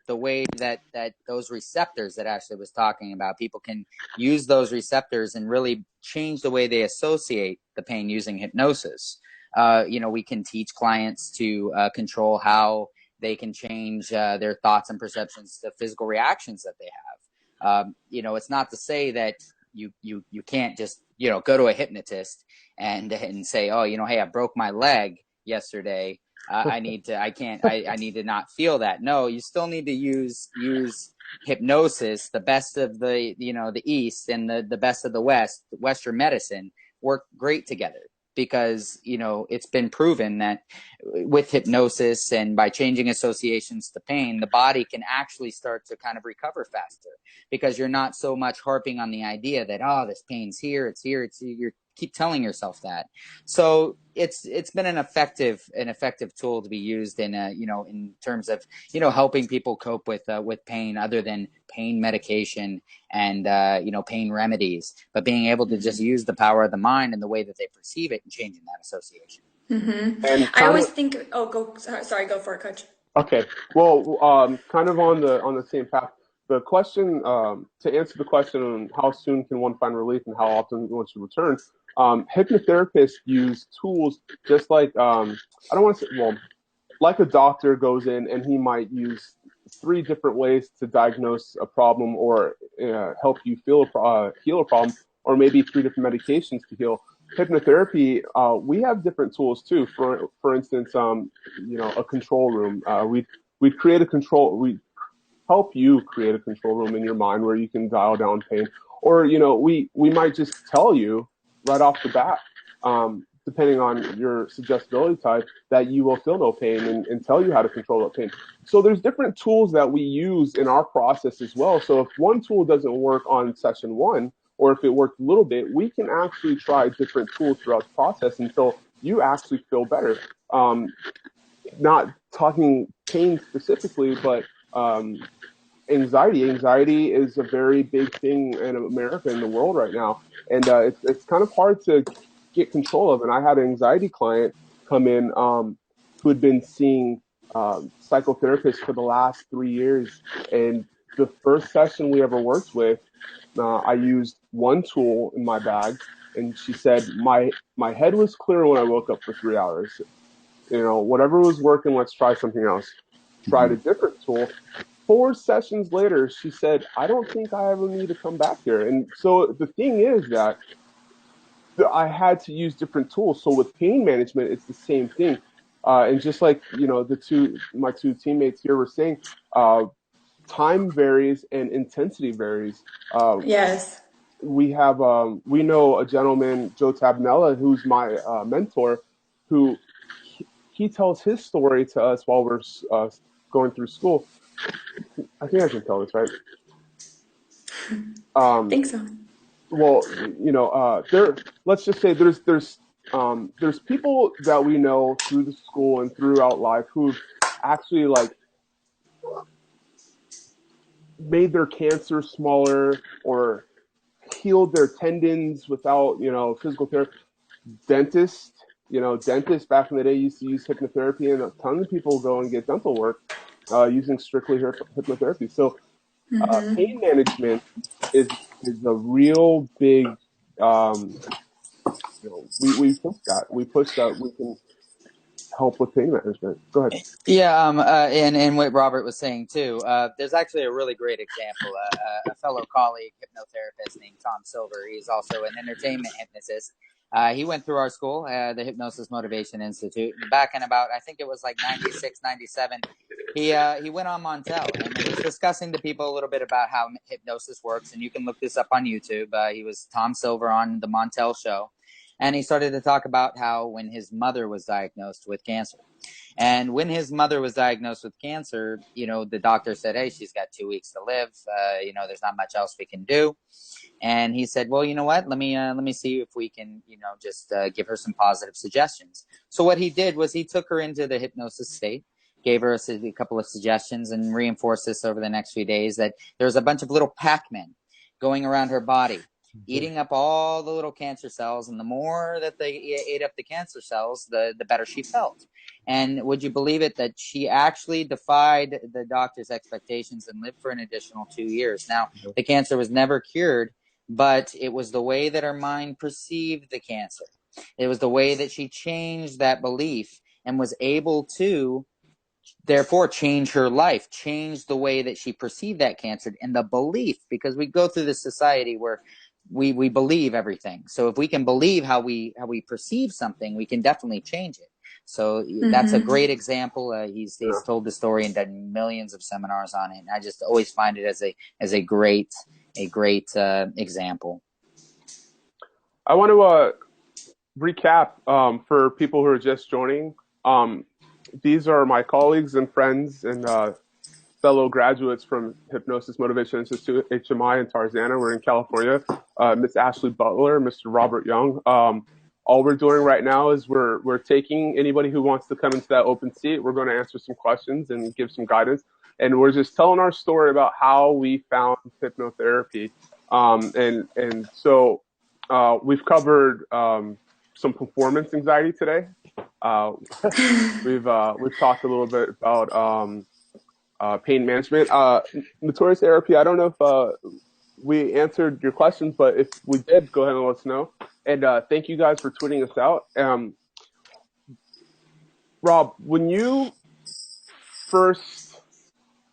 [SPEAKER 3] the way that those receptors that Ashley was talking about. People can use those receptors and really change the way they associate the pain using hypnosis. We can teach clients to control how they can change their thoughts and perceptions to physical reactions that they have. It's not to say that you can't just, go to a hypnotist and say, oh, hey, I broke my leg yesterday. I need to not feel that. No, you still need to use hypnosis. The best of the East and the best of the West, Western medicine work great together, because, it's been proven that with hypnosis and by changing associations to pain, the body can actually start to kind of recover faster, because you're not so much harping on the idea that, oh, this pain's here, it's here, you keep telling yourself that. So it's been an effective tool to be used in in terms of helping people cope with pain, other than pain medication and pain remedies, but being able to just use the power of the mind and the way that they perceive it and changing that association.
[SPEAKER 2] And I always think, go for it, Coach.
[SPEAKER 1] Okay, well, kind of on the same path. The question, to answer the question on how soon can one find relief and how often one should return, hypnotherapists use tools just like, I don't want to say, well, like a doctor goes in and he might use 3 different ways to diagnose a problem or help you heal a problem, or maybe 3 different medications to heal. Hypnotherapy, we have different tools too. For instance, a control room. We'd create a control. We help you create a control room in your mind where you can dial down pain, or we might just tell you right off the bat, depending on your suggestibility type, that you will feel no pain and tell you how to control that pain. So there's different tools that we use in our process as well. So if one tool doesn't work on session 1, or if it worked a little bit, we can actually try different tools throughout the process until you actually feel better. not talking pain specifically, but anxiety. Anxiety is a very big thing in America, in the world right now, and it's kind of hard to get control of. And I had an anxiety client come in who had been seeing psychotherapists for the last 3 years, and the first session we ever worked with, I used one tool in my bag, and she said my head was clear when I woke up for 3 hours. Whatever was working, let's try something else. Tried a different tool. 4 sessions later, she said, I don't think I ever need to come back here. And so the thing is that I had to use different tools. So with pain management, it's the same thing. And just like, my two teammates here were saying, time varies and intensity varies.
[SPEAKER 2] Yes.
[SPEAKER 1] We know a gentleman, Joe Tabnella, who's my mentor, who he tells his story to us while we're going through school. I think I can tell this, right?
[SPEAKER 2] I think so.
[SPEAKER 1] Well, let's just say there's people that we know through the school and throughout life who've actually made their cancer smaller or healed their tendons without, physical therapy. Dentists back in the day used to use hypnotherapy, and a ton of people go and get dental work using strictly hypnotherapy. So pain management is a real big. We push that we can help with pain management. Go ahead.
[SPEAKER 3] Yeah, and what Robert was saying too. There's actually a really great example. A fellow colleague, hypnotherapist named Tom Silver. He's also an entertainment hypnotist. He went through our school, the Hypnosis Motivation Institute, back in about, I think it was like 96, 97. He went on Montel and he was discussing to people a little bit about how hypnosis works. And you can look this up on YouTube. He was Tom Silver on the Montel show. And he started to talk about how when his mother was diagnosed with cancer. And when his mother was diagnosed with cancer, the doctor said, hey, she's got 2 weeks to live. There's not much else we can do. And he said, well, you know what? Let me see if we can, just give her some positive suggestions. So what he did was he took her into the hypnosis state, gave her a couple of suggestions, and reinforced this over the next few days that there's a bunch of little Pac-Men going around her body, eating up all the little cancer cells. And the more that they ate up the cancer cells, the better she felt. And would you believe it that she actually defied the doctor's expectations and lived for an additional 2 years? Now, the cancer was never cured, but it was the way that her mind perceived the cancer. It was the way that she changed that belief and was able to therefore change her life, change the way that she perceived that cancer and the belief, because we go through this society where we believe everything. So if we can believe how we perceive something, we can definitely change it. So that's a great example. He's told the story and done millions of seminars on it. And I just always find it as a great example.
[SPEAKER 1] I want to recap for people who are just joining. These are my colleagues and friends and fellow graduates from Hypnosis Motivation Institute, HMI in Tarzana. We're in California. Miss Ashley Butler, Mr. Robert Young. All we're doing right now is we're taking anybody who wants to come into that open seat. We're going to answer some questions and give some guidance. And we're just telling our story about how we found hypnotherapy. And so we've covered some performance anxiety today. We've talked a little bit about pain management. Notorious therapy. I don't know if we answered your questions, but if we did, go ahead and let us know. And thank you guys for tweeting us out. Rob, when you first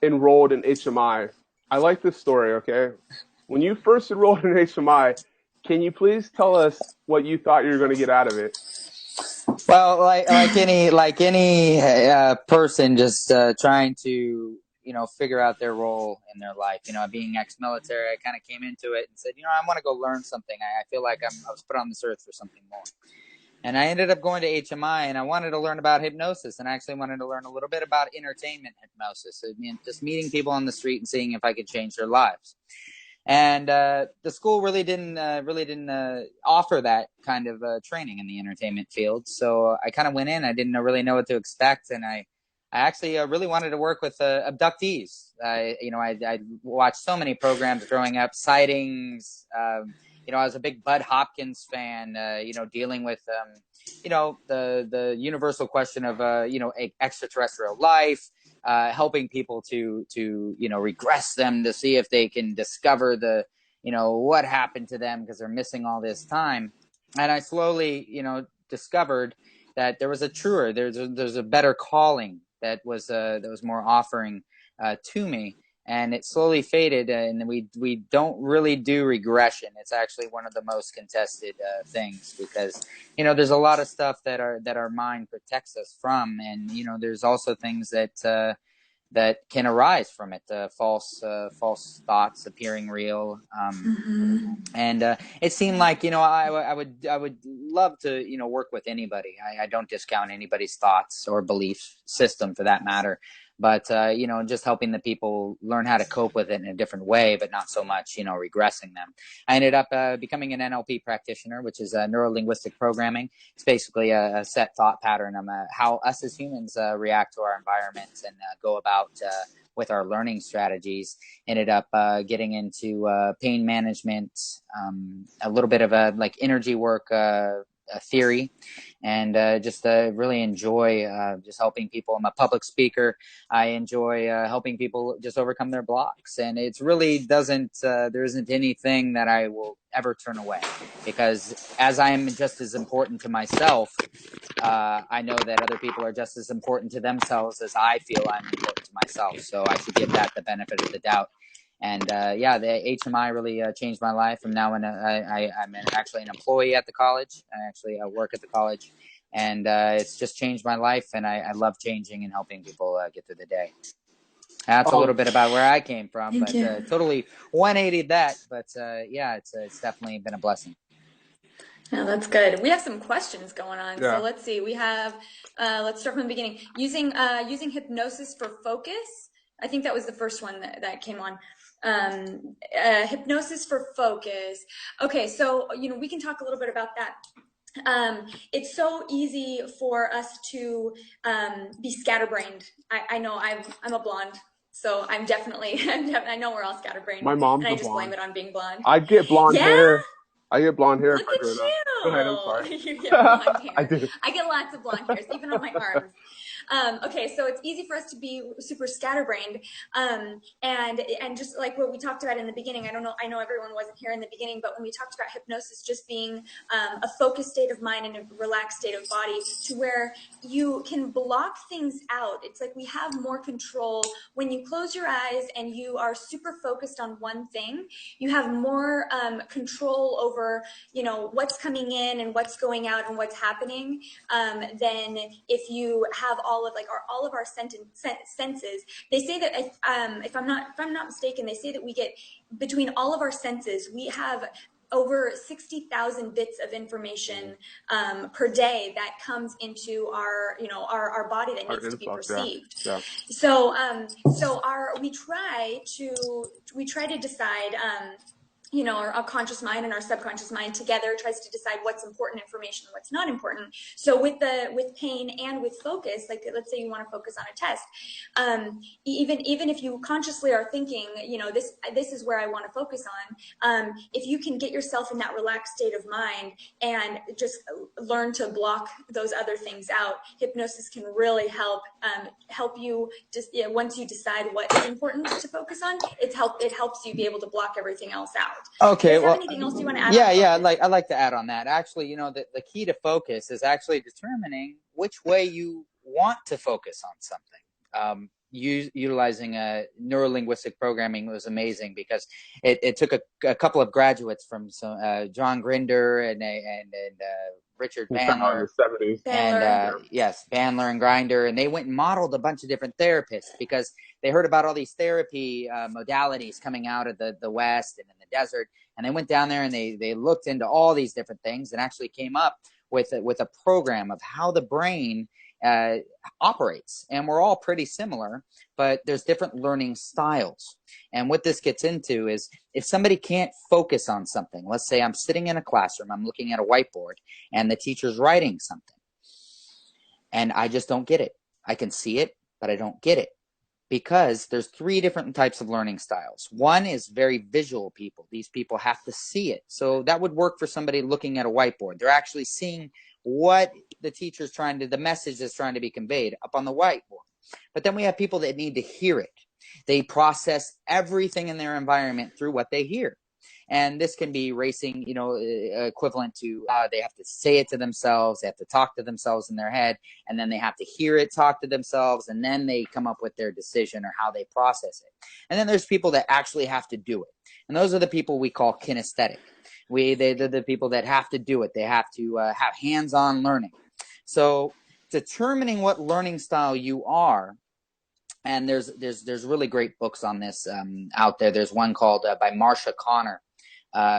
[SPEAKER 1] enrolled in HMI, I like this story, okay? When you first enrolled in HMI, can you please tell us what you thought you were going to get out of it?
[SPEAKER 3] Well, like any person just trying to figure out their role in their life. Being ex-military, I kind of came into it and said, I want to go learn something. I feel like I was put on this earth for something more. And I ended up going to HMI, and I wanted to learn about hypnosis, and I actually wanted to learn a little bit about entertainment hypnosis. I mean, just meeting people on the street and seeing if I could change their lives. And the school really didn't offer that kind of training in the entertainment field. So I kind of went in. I didn't really know what to expect, and I actually really wanted to work with abductees. I watched so many programs growing up, sightings. I was a big Bud Hopkins fan. Dealing with the universal question of extraterrestrial life. Helping people to regress them to see if they can discover what happened to them because they're missing all this time. And I slowly, discovered that there was there's a better calling that was more offering to me. And it slowly faded, and we don't really do regression. It's actually one of the most contested things because there's a lot of stuff that our mind protects us from, and there's also things that can arise from it, false thoughts appearing real, and it seemed like I would love to work with anybody. I don't discount anybody's thoughts or belief system for that matter. But, just helping the people learn how to cope with it in a different way, but not so much, regressing them. I ended up becoming an NLP practitioner, which is neuro-linguistic programming. It's basically a set thought pattern of how us as humans react to our environments and go about with our learning strategies. Ended up getting into pain management, a little bit of energy work theory, and just really enjoy just helping people. I'm a public speaker. I enjoy helping people just overcome their blocks, and it's really there isn't anything that I will ever turn away, because as I am just as important to myself, I know that other people are just as important to themselves as I feel I'm important to myself, so I should give that the benefit of the doubt. And the HMI really changed my life. I'm now I'm actually an employee at the college. I work at the college, and it's just changed my life. And I love changing and helping people get through the day. That's a little bit about where I came from, but totally 180 that. But it's definitely been a blessing.
[SPEAKER 2] Yeah, that's good. We have some questions going on. Yeah. So let's see. We have, let's start from the beginning. Using hypnosis for focus. I think that was the first one that came on. Hypnosis for focus. Okay, so we can talk a little bit about that. It's so easy for us to be scatterbrained. I know I'm a blonde, so I'm definitely I know we're all scatterbrained.
[SPEAKER 1] My mom's
[SPEAKER 2] and I just
[SPEAKER 1] blonde.
[SPEAKER 2] Blame it on being blonde.
[SPEAKER 1] I get blonde hair. I get blonde hair.
[SPEAKER 2] Look at you.
[SPEAKER 1] Go ahead, I'm sorry.
[SPEAKER 2] You get blonde hair.
[SPEAKER 1] I do.
[SPEAKER 2] I get lots of blonde hairs, even on my arms. Okay, so it's easy for us to be super scatterbrained, and just like what we talked about in the beginning. I know everyone wasn't here in the beginning, but when we talked about hypnosis just being a focused state of mind and a relaxed state of body, to where you can block things out. It's like we have more control when you close your eyes and you are super focused on one thing. You have more control over what's coming in and what's going out and what's happening than if you have all of our senses. They say that if I'm not mistaken, they say that we get, between all of our senses, we have over 60,000 bits of information per day that comes into our body that needs to be perceived. Yeah. So we try to decide. Our conscious mind and our subconscious mind together tries to decide what's important information and what's not important. So with pain and with focus, like let's say you want to focus on a test, even if you consciously are thinking, this is where I want to focus on, if you can get yourself in that relaxed state of mind and just learn to block those other things out, hypnosis can really help you just once you decide what is important to focus on, it helps you be able to block everything else out.
[SPEAKER 3] Okay.
[SPEAKER 2] Well, anything else you want to add?
[SPEAKER 3] Yeah. I like to add on that. Actually, the key to focus is actually determining which way you want to focus on something. Utilizing neuro-linguistic programming was amazing because it took a couple of graduates from John Grinder and Richard Bandler, Bandler and Grinder, and they went and modeled a bunch of different therapists because they heard about all these therapy modalities coming out of the West and in the desert, and they went down there and they looked into all these different things and actually came up with a program of how the brain operates. And we're all pretty similar, but there's different learning styles. And what this gets into is if somebody can't focus on something, let's say I'm sitting in a classroom, I'm looking at a whiteboard, and the teacher's writing something, and I just don't get it. I can see it, but I don't get it. Because there's 3 different types of learning styles. One is very visual people. These people have to see it. So that would work for somebody looking at a whiteboard. They're actually seeing what the teacher's the message that's trying to be conveyed up on the whiteboard. But then we have people that need to hear it. They process everything in their environment through what they hear. And this can be racing, equivalent to they have to say it to themselves. They have to talk to themselves in their head, and then they have to hear it talk to themselves, and then they come up with their decision or how they process it. And then there's people that actually have to do it. And those are the people we call kinesthetic. They're the people that have to do it. They have to have hands-on learning. So determining what learning style you are, and there's really great books on this out there. There's one called by Marsha Connor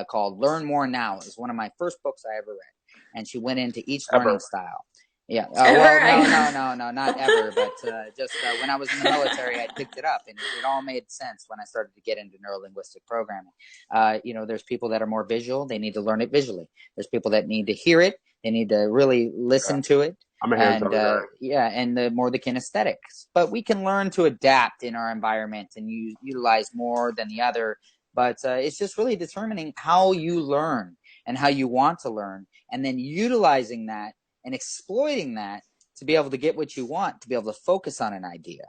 [SPEAKER 3] called Learn More Now. It was one of my first books I ever read, and she went into each learning style. Yeah. Well, no, not ever, but just when I was in the military, I picked it up, and it all made sense when I started to get into neuro-linguistic programming. There's people that are more visual; they need to learn it visually. There's people that need to hear it; they need to really listen to it.
[SPEAKER 1] I'm a hands-on guy.
[SPEAKER 3] And the more the kinesthetics. But we can learn to adapt in our environment and utilize more than the other. But it's just really determining how you learn and how you want to learn, and then utilizing that and exploiting that to be able to get what you want, to be able to focus on an idea.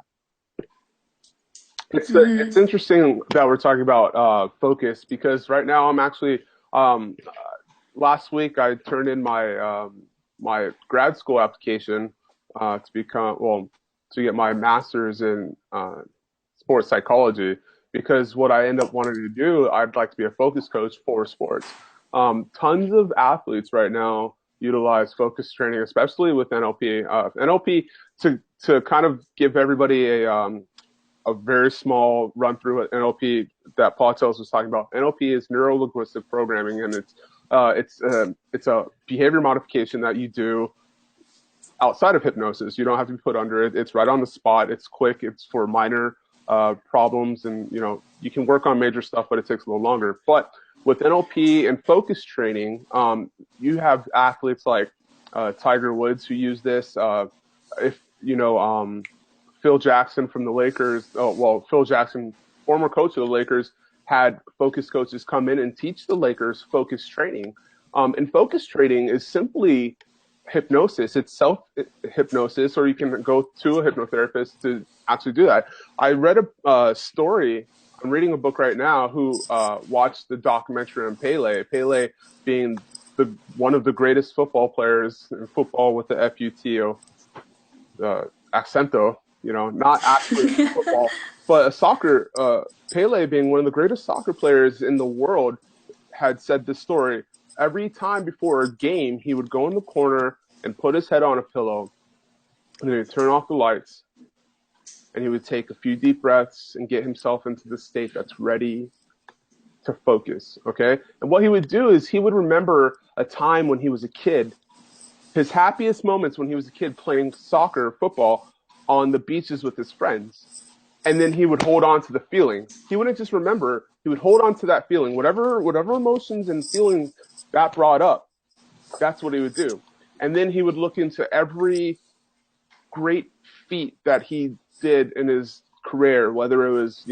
[SPEAKER 1] It's interesting that we're talking about focus, because right now I'm actually last week I turned in my my grad school application to get my master's in sports psychology, because what I end up wanting to do, I'd like to be a focus coach for sports. Tons of athletes right now utilize focus training, especially with NLP. NLP, to kind of give everybody a very small run through what NLP that Paul Tells was talking about. NLP is neuro-linguistic programming, and it's a behavior modification that you do outside of hypnosis. You don't have to be put under it. It's right on the spot. It's quick. It's for minor problems, and you can work on major stuff, but it takes a little longer. But with NLP and focus training, you have athletes like Tiger Woods who use this. Phil Jackson from the Lakers. Phil Jackson, former coach of the Lakers, had focus coaches come in and teach the Lakers focus training. And focus training is simply hypnosis. It's self-hypnosis, or you can go to a hypnotherapist to actually do that. I read a story. I'm reading a book right now who watched the documentary on Pele. Pele being one of the greatest football players in football with the F-U-T-O accento, not actually football, but a soccer. Pele being one of the greatest soccer players in the world had said this story. Every time before a game, he would go in the corner and put his head on a pillow, and then he'd turn off the lights, and he would take a few deep breaths and get himself into the state that's ready to focus, okay? And what he would do is he would remember a time when he was a kid, his happiest moments when he was a kid playing soccer, football, on the beaches with his friends. And then he would hold on to the feeling. He wouldn't just remember, he would hold on to that feeling. Whatever emotions and feelings that brought up, that's what he would do. And then he would look into every great feat that he did in his career, whether it was,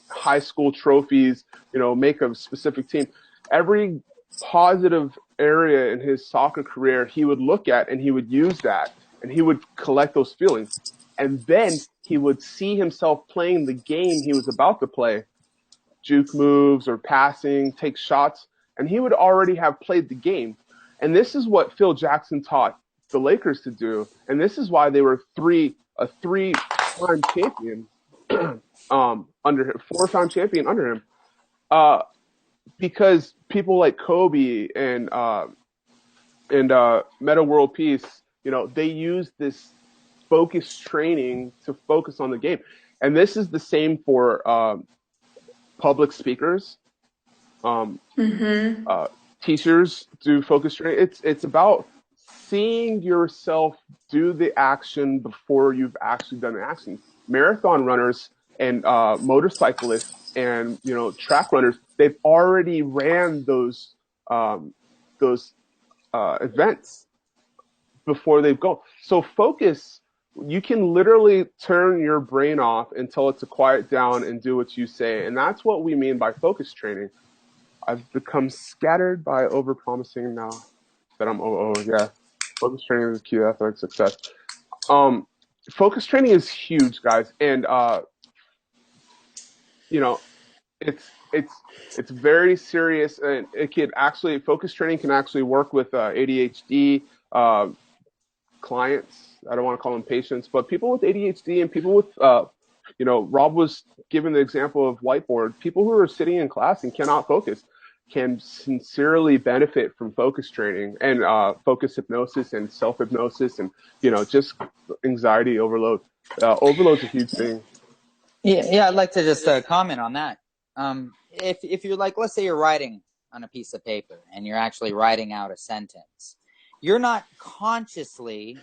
[SPEAKER 1] high school trophies, make a specific team. Every positive area in his soccer career, he would look at, and he would use that, and he would collect those feelings. And then he would see himself playing the game he was about to play, juke moves or passing, take shots, and he would already have played the game. And this is what Phil Jackson taught the Lakers to do, and this is why they were a three-time champion under him, four-time champion under him, because people like Kobe and Meta World Peace, they used this focus training to focus on the game. And this is the same for public speakers. Teachers do focus training. It's about seeing yourself do the action before you've actually done the action. Marathon runners and motorcyclists and track runners, they've already ran um, those events before they go. So focus, you can literally turn your brain off and tell it to quiet down and do what you say. And that's what we mean by focus training. I've become scattered by overpromising now that yeah. Focus training is key to athletic success. Focus training is huge, guys. And, it's very serious, and focus training can actually work with ADHD, clients. I don't want to call them patients, but people with ADHD and people with, Rob was given the example of whiteboard. People who are sitting in class and cannot focus can sincerely benefit from focus training and focus hypnosis and self-hypnosis and, just anxiety overload. Overload's a huge thing.
[SPEAKER 3] Yeah, I'd like to just comment on that. If you're like, let's say you're writing on a piece of paper and you're actually writing out a sentence, you're not consciously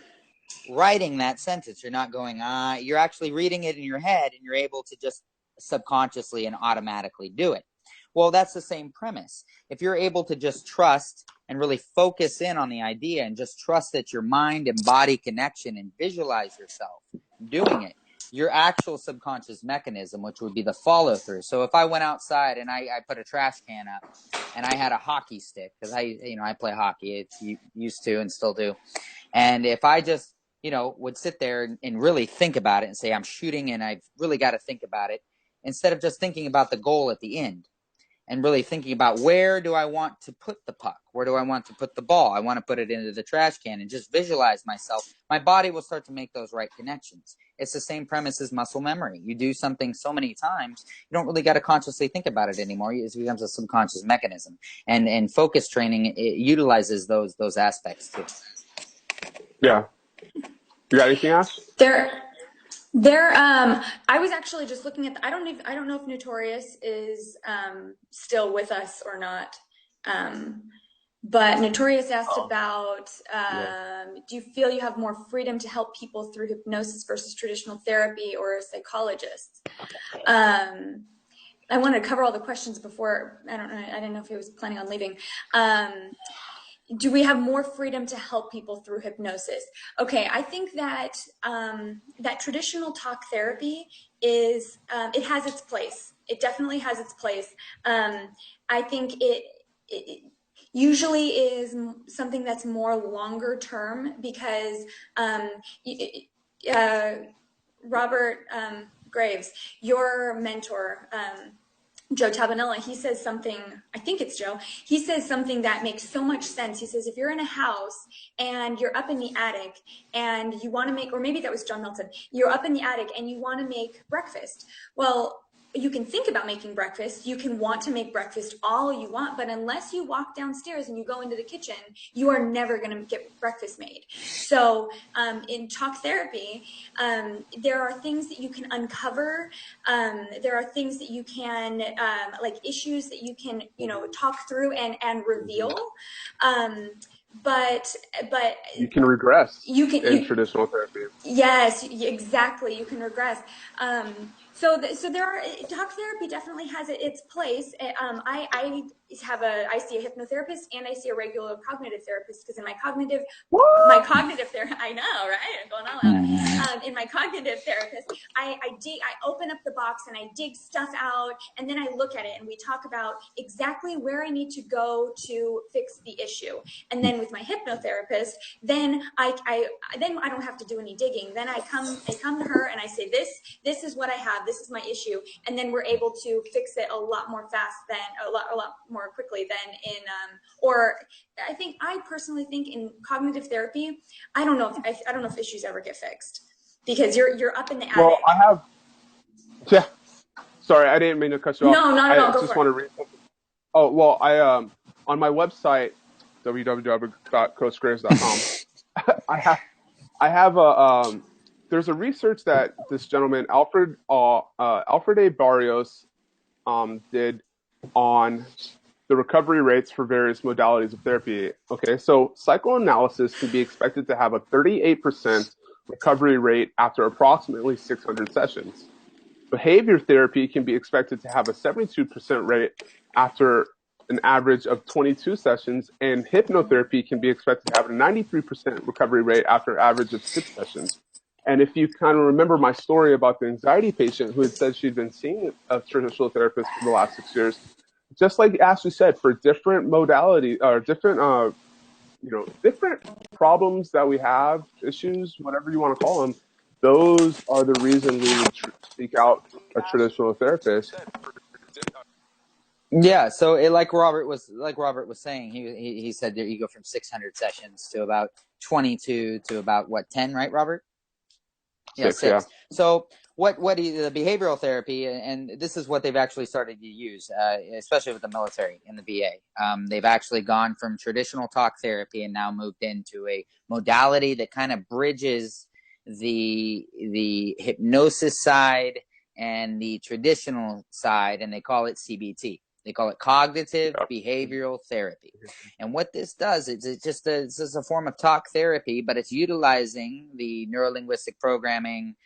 [SPEAKER 3] writing that sentence. You're not going, you're actually reading it in your head, and you're able to just subconsciously and automatically do it. Well, that's the same premise. If you're able to just trust and really focus in on the idea and just trust that your mind and body connection and visualize yourself doing it, your actual subconscious mechanism, which would be the follow through. So if I went outside and I put a trash can up and I had a hockey stick, because I play hockey, it's used to and still do. And if I just, would sit there and really think about it and say, I'm shooting and I've really got to think about it, instead of just thinking about the goal at the end and really thinking about where do I want to put the puck? Where do I want to put the ball? I want to put it into the trash can and just visualize myself. My body will start to make those right connections. It's the same premise as muscle memory. You do something so many times, you don't really got to consciously think about it anymore. It becomes a subconscious mechanism. And focus training, it utilizes those aspects too.
[SPEAKER 1] Yeah. You got anything else?
[SPEAKER 2] I was actually just looking at I don't know if Notorious is still with us or not. But Notorious asked about, do you feel you have more freedom to help people through hypnosis versus traditional therapy or a psychologist? I wanted to cover all the questions before. I didn't know if he was planning on leaving. Do we have more freedom to help people through hypnosis? Okay, I think that that traditional talk therapy is, it has its place. It definitely has its place. I think it usually is something that's more longer term because Robert Graves, your mentor, Joe Tabanella, he says something, I think it's Joe, he says something that makes so much sense. He says, if you're in a house and you're up in the attic and you want to make, or maybe that was John Milton, you're up in the attic and you want to make breakfast. Well, you can think about making breakfast. You can want to make breakfast all you want, but unless you walk downstairs and you go into the kitchen, you are never going to get breakfast made. So in talk therapy, there are things that you can uncover. There are things that you can, like issues that you can, talk through and reveal. But
[SPEAKER 1] you can regress in traditional therapy.
[SPEAKER 2] Yes, exactly. You can regress. So there are, talk therapy definitely has its place. I see a hypnotherapist and I see a regular cognitive therapist because in my cognitive therapy, I know, right? I'm going all out. In my cognitive therapist, I open up the box and I dig stuff out and then I look at it and we talk about exactly where I need to go to fix the issue. And then with my hypnotherapist, then I don't have to do any digging. Then I come to her and I say, this is what I have. This is my issue. And then we're able to fix it a lot more a lot more quickly than in, or I personally think in cognitive therapy, I don't know if issues ever get fixed because you're up in the attic.
[SPEAKER 1] Well, sorry, I didn't mean to cut you off.
[SPEAKER 2] No, not at all.
[SPEAKER 1] I just want to read something. Oh, well, on my website, www.coachgraves.com, I have there's a research that this gentleman, Alfred A. Barrios, did on the recovery rates for various modalities of therapy. Okay, so psychoanalysis can be expected to have a 38% recovery rate after approximately 600 sessions. Behavior therapy can be expected to have a 72% rate after an average of 22 sessions, and hypnotherapy can be expected to have a 93% recovery rate after an average of 6 sessions. And if you kind of remember my story about the anxiety patient who had said she'd been seeing a traditional therapist for the last 6 years, just like Ashley said, for different modalities or different, different problems that we have, issues, whatever you want to call them, those are the reason we would seek out a traditional therapist.
[SPEAKER 3] Yeah, so like Robert was saying, he said that you go from 600 sessions to about 22 to about what, 10, right, Robert? Yeah, 6.
[SPEAKER 1] Yeah.
[SPEAKER 3] So what the behavioral therapy, and this is what they've actually started to use, especially with the military and the VA. They've actually gone from traditional talk therapy and now moved into a modality that kind of bridges the hypnosis side and the traditional side, and they call it CBT. They call it cognitive behavioral therapy. And what this does is it's just a form of talk therapy, but it's utilizing the neurolinguistic programming,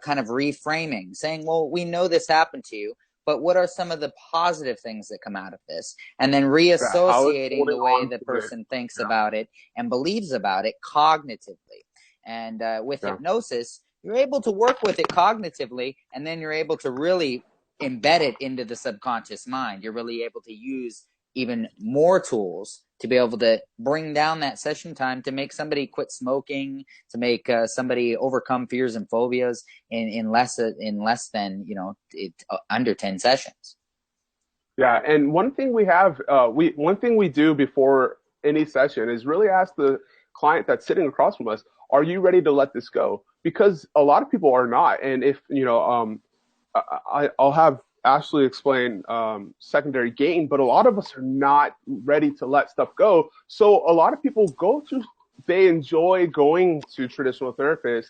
[SPEAKER 3] kind of reframing, saying, well, we know this happened to you, but what are some of the positive things that come out of this? And then reassociating the way the person thinks about it and believes about it cognitively. And with hypnosis, you're able to work with it cognitively, and then you're able to really embed it into the subconscious mind. You're really able to use even more tools to be able to bring down that session time, to make somebody quit smoking, to make somebody overcome fears and phobias in less than under 10 sessions.
[SPEAKER 1] Yeah, and one thing we do before any session is really ask the client that's sitting across from us, are you ready to let this go? Because a lot of people are not, and if I'll have Ashley explain secondary gain, but a lot of us are not ready to let stuff go. So a lot of people they enjoy going to traditional therapists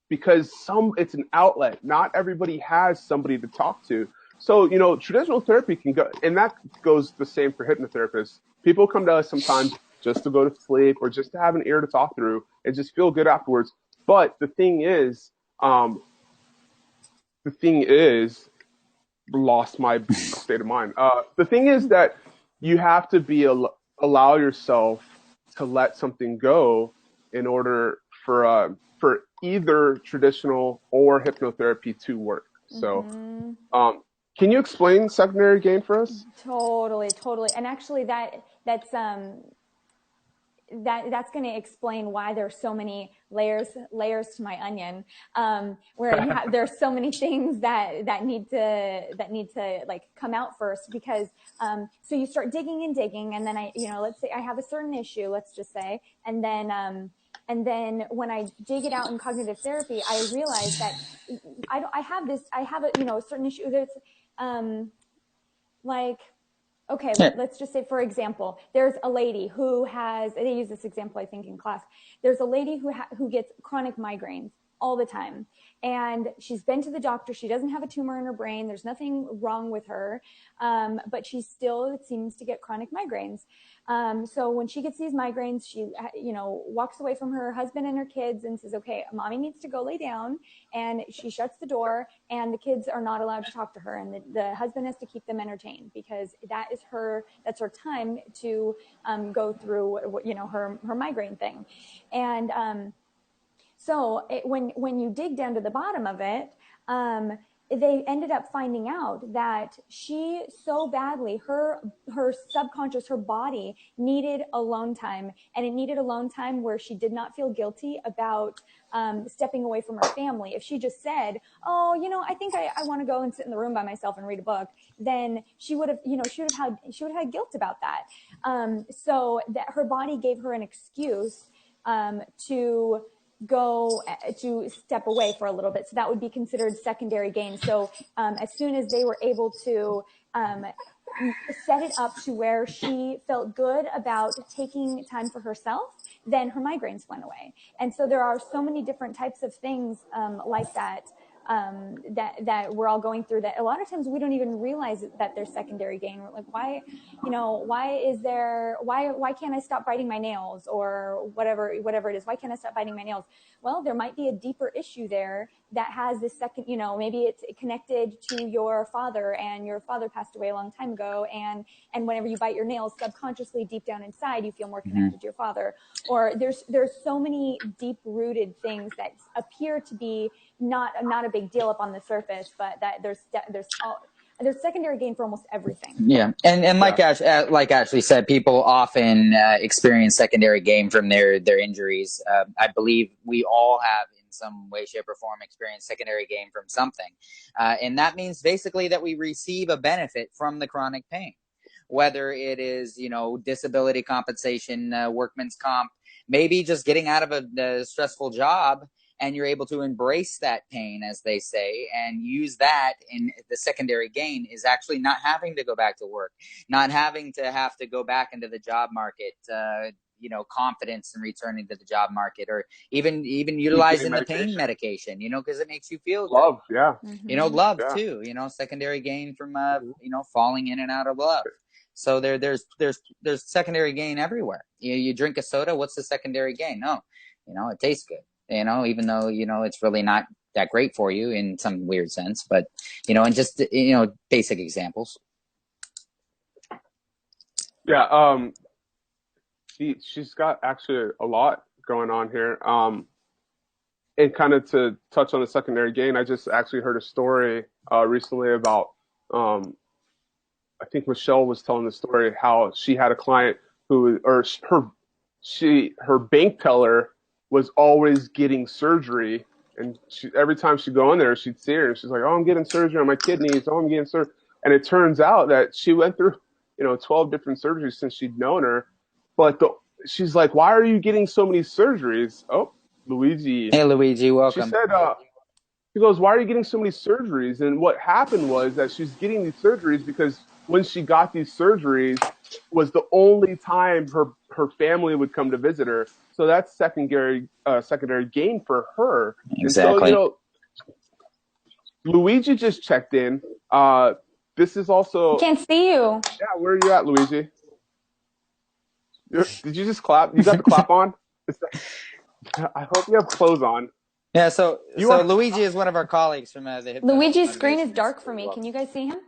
[SPEAKER 1] because it's an outlet. Not everybody has somebody to talk to. So, traditional therapy can go, and that goes the same for hypnotherapists. People come to us sometimes just to go to sleep or just to have an ear to talk through and just feel good afterwards. But the thing is, lost my state of mind. The thing is that you have to allow yourself to let something go in order for either traditional or hypnotherapy to work. So, can you explain secondary gain for us?
[SPEAKER 2] Totally. And actually that's going to explain why there's so many layers to my onion, where there's so many things that need to like come out first, because so you start digging, and then let's say I have a certain issue, let's just say, and then when I dig it out in cognitive therapy, I realize that I have a certain issue that's like, okay, let's just say, for example, there's a lady who they use this example, I think, in class. There's a lady who gets chronic migraines all the time. And she's been to the doctor. She doesn't have a tumor in her brain. There's nothing wrong with her. But she still seems to get chronic migraines. So when she gets these migraines, she, walks away from her husband and her kids and says, okay, mommy needs to go lay down. And she shuts the door, and the kids are not allowed to talk to her. And the husband has to keep them entertained, because that's her time to go through, her migraine thing. And so when you dig down to the bottom of it, they ended up finding out that she so badly, her subconscious, her body needed alone time, and it needed alone time where she did not feel guilty about stepping away from her family. If she just said, oh, I think I want to go and sit in the room by myself and read a book, then she would have had guilt about that. So that her body gave her an excuse to go to step away for a little bit. So that would be considered secondary gain. So as soon as they were able to set it up to where she felt good about taking time for herself, then her migraines went away. And so there are so many different types of things like that that we're all going through, that a lot of times we don't even realize that there's secondary gain. We're like, why can't I stop biting my nails, or whatever it is? Why can't I stop biting my nails? Well, there might be a deeper issue there that has this second, maybe it's connected to your father, and your father passed away a long time ago. And whenever you bite your nails, subconsciously deep down inside, you feel more connected to your father. Or there's so many deep rooted things that appear to be not a big deal up on the surface, but that there's secondary gain for almost everything.
[SPEAKER 3] Yeah, and like Ashley said, people often experience secondary gain from their injuries. I believe we all have, in some way, shape, or form, experienced secondary gain from something, and that means basically that we receive a benefit from the chronic pain, whether it is disability compensation, workman's comp, maybe just getting out of a stressful job. And you're able to embrace that pain, as they say, and use that in the secondary gain is actually not having to go back to work, not having to have to go back into the job market, confidence in returning to the job market, or even utilizing the pain medication, because it makes you feel good.
[SPEAKER 1] Love, yeah.
[SPEAKER 3] Love too, secondary gain from, falling in and out of love. So there's secondary gain everywhere. You drink a soda, what's the secondary gain? No, it tastes good. Even though, it's really not that great for you in some weird sense, but, and just, basic examples.
[SPEAKER 1] Yeah. She's got actually a lot going on here. And kind of to touch on the secondary gain, I just actually heard a story, recently about, I think Michelle was telling the story how she had a client her bank teller was always getting surgery, and every time she'd go in there, she'd see her, and she's like, "Oh, I'm getting surgery on my kidneys. Oh, I'm getting surgery." And it turns out that she went through, 12 different surgeries since she'd known her. But she's like, "Why are you getting so many surgeries?" Oh, Luigi.
[SPEAKER 3] Hey, Luigi, welcome.
[SPEAKER 1] She said, she goes, "Why are you getting so many surgeries?" And what happened was that she's getting these surgeries because when she got these surgeries was the only time her family would come to visit her. So that's secondary gain for her.
[SPEAKER 3] Exactly.
[SPEAKER 1] And so, Luigi just checked in. This is also.
[SPEAKER 2] I can't see you.
[SPEAKER 1] Yeah, where are you at, Luigi? Did you just clap? You got the clap on? I hope you have clothes on.
[SPEAKER 3] Yeah, so Luigi is one of our colleagues from the Hypnosis.
[SPEAKER 2] Luigi's screen is dark for me. Can you guys see him?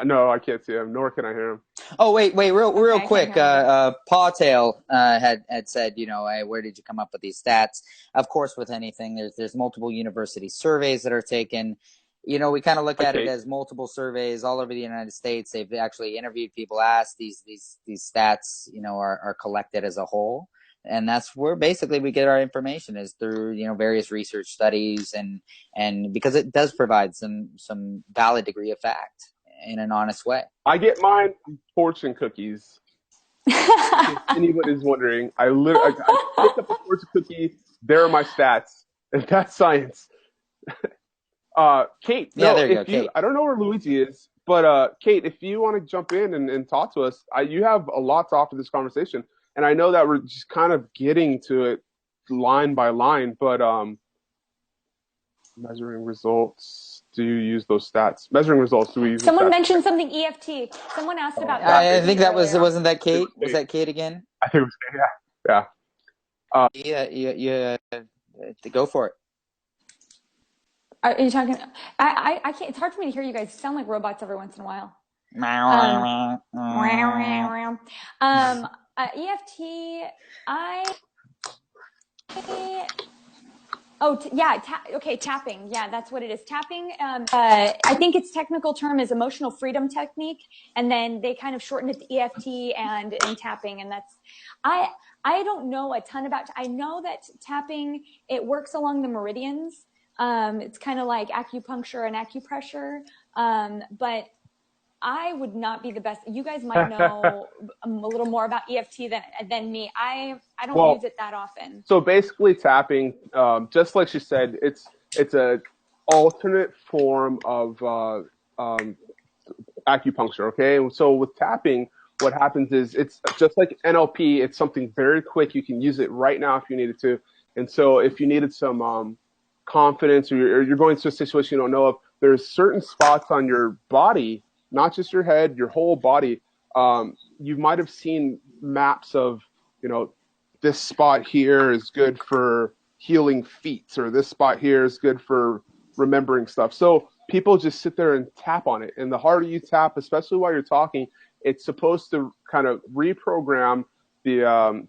[SPEAKER 1] No, I can't see him, nor can I hear him.
[SPEAKER 3] Oh, wait, real quick. Pawtail had said, hey, where did you come up with these stats? Of course, with anything, there's multiple university surveys that are taken. We kind of look at it as multiple surveys all over the United States. They've actually interviewed people, asked these stats, are collected as a whole. And that's where basically we get our information, is through, various research studies, and because it does provide some valid degree of fact in an honest way.
[SPEAKER 1] I get mine from fortune cookies. If anyone is wondering, I picked up a fortune cookie. There are my stats, and that's science. Kate,
[SPEAKER 3] yeah, there you go, Kate.
[SPEAKER 1] I don't know where Luigi is, but Kate, if you want to jump in and talk to us, you have a lot to offer this conversation. And I know that we're just kind of getting to it line by line, but measuring results. Do you use those stats? Measuring results. Do we use?
[SPEAKER 2] Someone mentioned something EFT. Someone asked about.
[SPEAKER 3] I think that wasn't that Kate. Was that Kate again?
[SPEAKER 1] I think it was Kate. Yeah.
[SPEAKER 3] Yeah. Go for it.
[SPEAKER 2] Are you talking? I can't. It's hard for me to hear you guys. Sound like robots every once in a while. EFT. Tapping. Yeah, that's what it is. Tapping. I think its technical term is emotional freedom technique, and then they kind of shortened it to EFT and tapping, and that's. I don't know a ton about. I know that tapping, it works along the meridians. It's kind of like acupuncture and acupressure, but I would not be the best. You guys might know a little more about EFT than me. I don't use it that often. So
[SPEAKER 1] basically, tapping, just like she said, it's a alternate form of acupuncture. Okay, and so with tapping, what happens is it's just like NLP. It's something very quick. You can use it right now if you needed to. And so if you needed some confidence, or you're going to a situation you don't know of, there's certain spots on your body, not just your head, your whole body. You might have seen maps of, this spot here is good for healing feats, or this spot here is good for remembering stuff. So people just sit there and tap on it. And the harder you tap, especially while you're talking, it's supposed to kind of reprogram the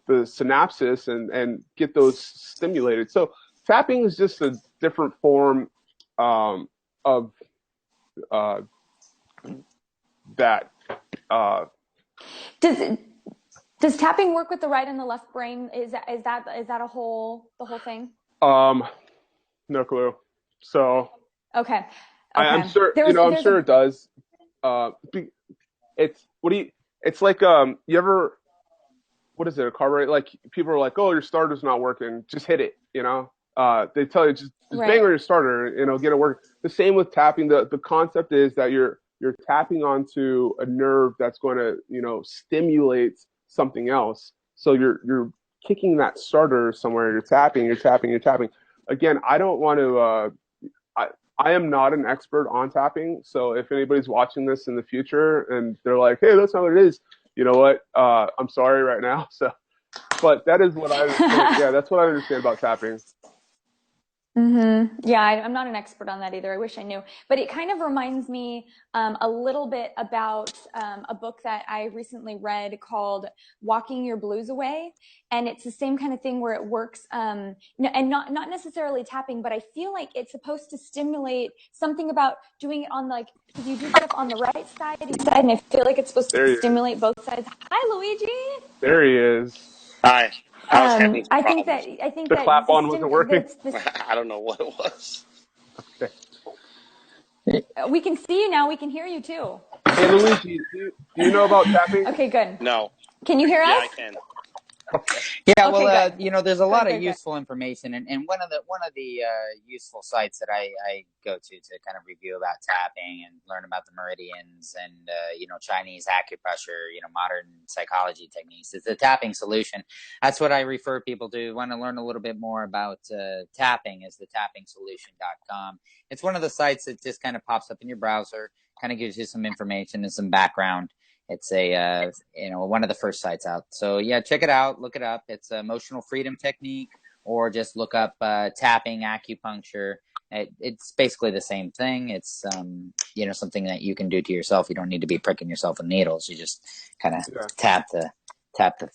[SPEAKER 1] synapses and get those stimulated. So tapping is just a different form of that.
[SPEAKER 2] Does tapping work with the right and the left brain? Is that the whole thing?
[SPEAKER 1] No clue. So
[SPEAKER 2] okay.
[SPEAKER 1] I'm sure I'm sure it does. It's like you ever, what is it, a carburetor? Like people are like, oh, your starter's not working, just hit it, they tell you just
[SPEAKER 2] right.
[SPEAKER 1] bang on your starter, get it working. The same with tapping. The concept is that you're tapping onto a nerve that's going to stimulate something else. So you're kicking that starter somewhere. You're tapping. Again, I don't want to I am not an expert on tapping, so if anybody's watching this in the future and they're like, hey, that's not what it is, you know what, I'm sorry right now. So but that is what I understand. Yeah, that's what I understand about tapping.
[SPEAKER 2] Yeah, I'm not an expert on that either. I wish I knew. But it kind of reminds me a little bit about a book that I recently read called Walking Your Blues Away. And it's the same kind of thing where it works, and not necessarily tapping, but I feel like it's supposed to stimulate something about doing it on, like, because you do stuff on the right side, and I feel like it's supposed to stimulate both sides. Hi, Luigi.
[SPEAKER 1] There he is.
[SPEAKER 5] Hi. I was having
[SPEAKER 2] I think that
[SPEAKER 1] the clap on wasn't working.
[SPEAKER 5] I don't know what it was.
[SPEAKER 1] Okay.
[SPEAKER 2] We can see you now. We can hear you too.
[SPEAKER 1] Hey, Luigi, do you know about tapping?
[SPEAKER 2] Okay, good.
[SPEAKER 5] No.
[SPEAKER 2] Can you hear us?
[SPEAKER 5] Yeah, I can.
[SPEAKER 3] Yeah,
[SPEAKER 2] okay,
[SPEAKER 3] well, there's a lot of useful information, and one of the useful sites that I go to kind of review about tapping and learn about the meridians and Chinese acupressure, modern psychology techniques is the Tapping Solution. That's what I refer people to. Want to learn a little bit more about tapping is the tappingsolution.com. It's one of the sites that just kind of pops up in your browser, kind of gives you some information and some background. It's a one of the first sites out. So yeah, check it out, look it up. It's an emotional freedom technique, or just look up tapping acupuncture. It's basically the same thing. It's something that you can do to yourself. You don't need to be pricking yourself with needles. You just kind of tap the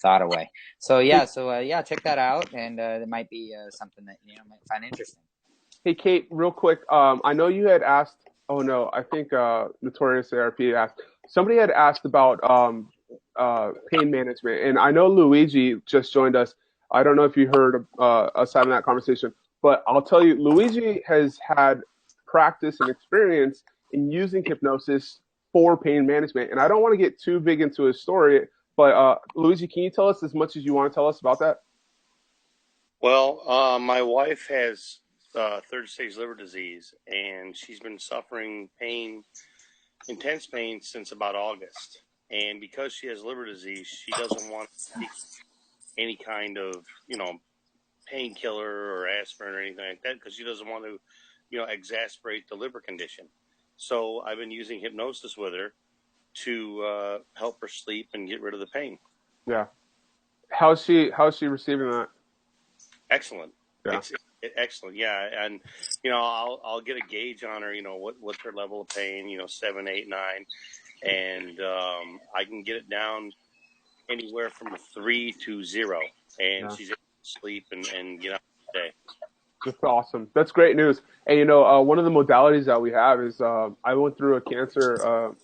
[SPEAKER 3] thought away. So check that out, and it might be something that might find interesting.
[SPEAKER 1] Hey Kate, real quick, I know you had asked. Oh no, I think Notorious ARP asked. Somebody had asked about pain management, and I know Luigi just joined us. I don't know if you heard us having that conversation, but I'll tell you, Luigi has had practice and experience in using hypnosis for pain management. And I don't want to get too big into his story, but Luigi, can you tell us as much as you want to tell us about that?
[SPEAKER 5] Well, my wife has third stage liver disease, and she's been suffering pain, intense pain, since about August. And because she has liver disease, she doesn't want to take any kind of, painkiller or aspirin or anything like that, because she doesn't want to, exacerbate the liver condition. So I've been using hypnosis with her to help her sleep and get rid of the pain.
[SPEAKER 1] Yeah. How's she receiving that?
[SPEAKER 5] Excellent.
[SPEAKER 1] Yeah.
[SPEAKER 5] It's excellent. Yeah. And, I'll get a gauge on her, what's her level of pain, 7, 8, 9. And I can get it down anywhere from a 3 to 0. And she's able to sleep and get out of the day.
[SPEAKER 1] That's awesome. That's great news. And, one of the modalities that we have is I went through a cancer,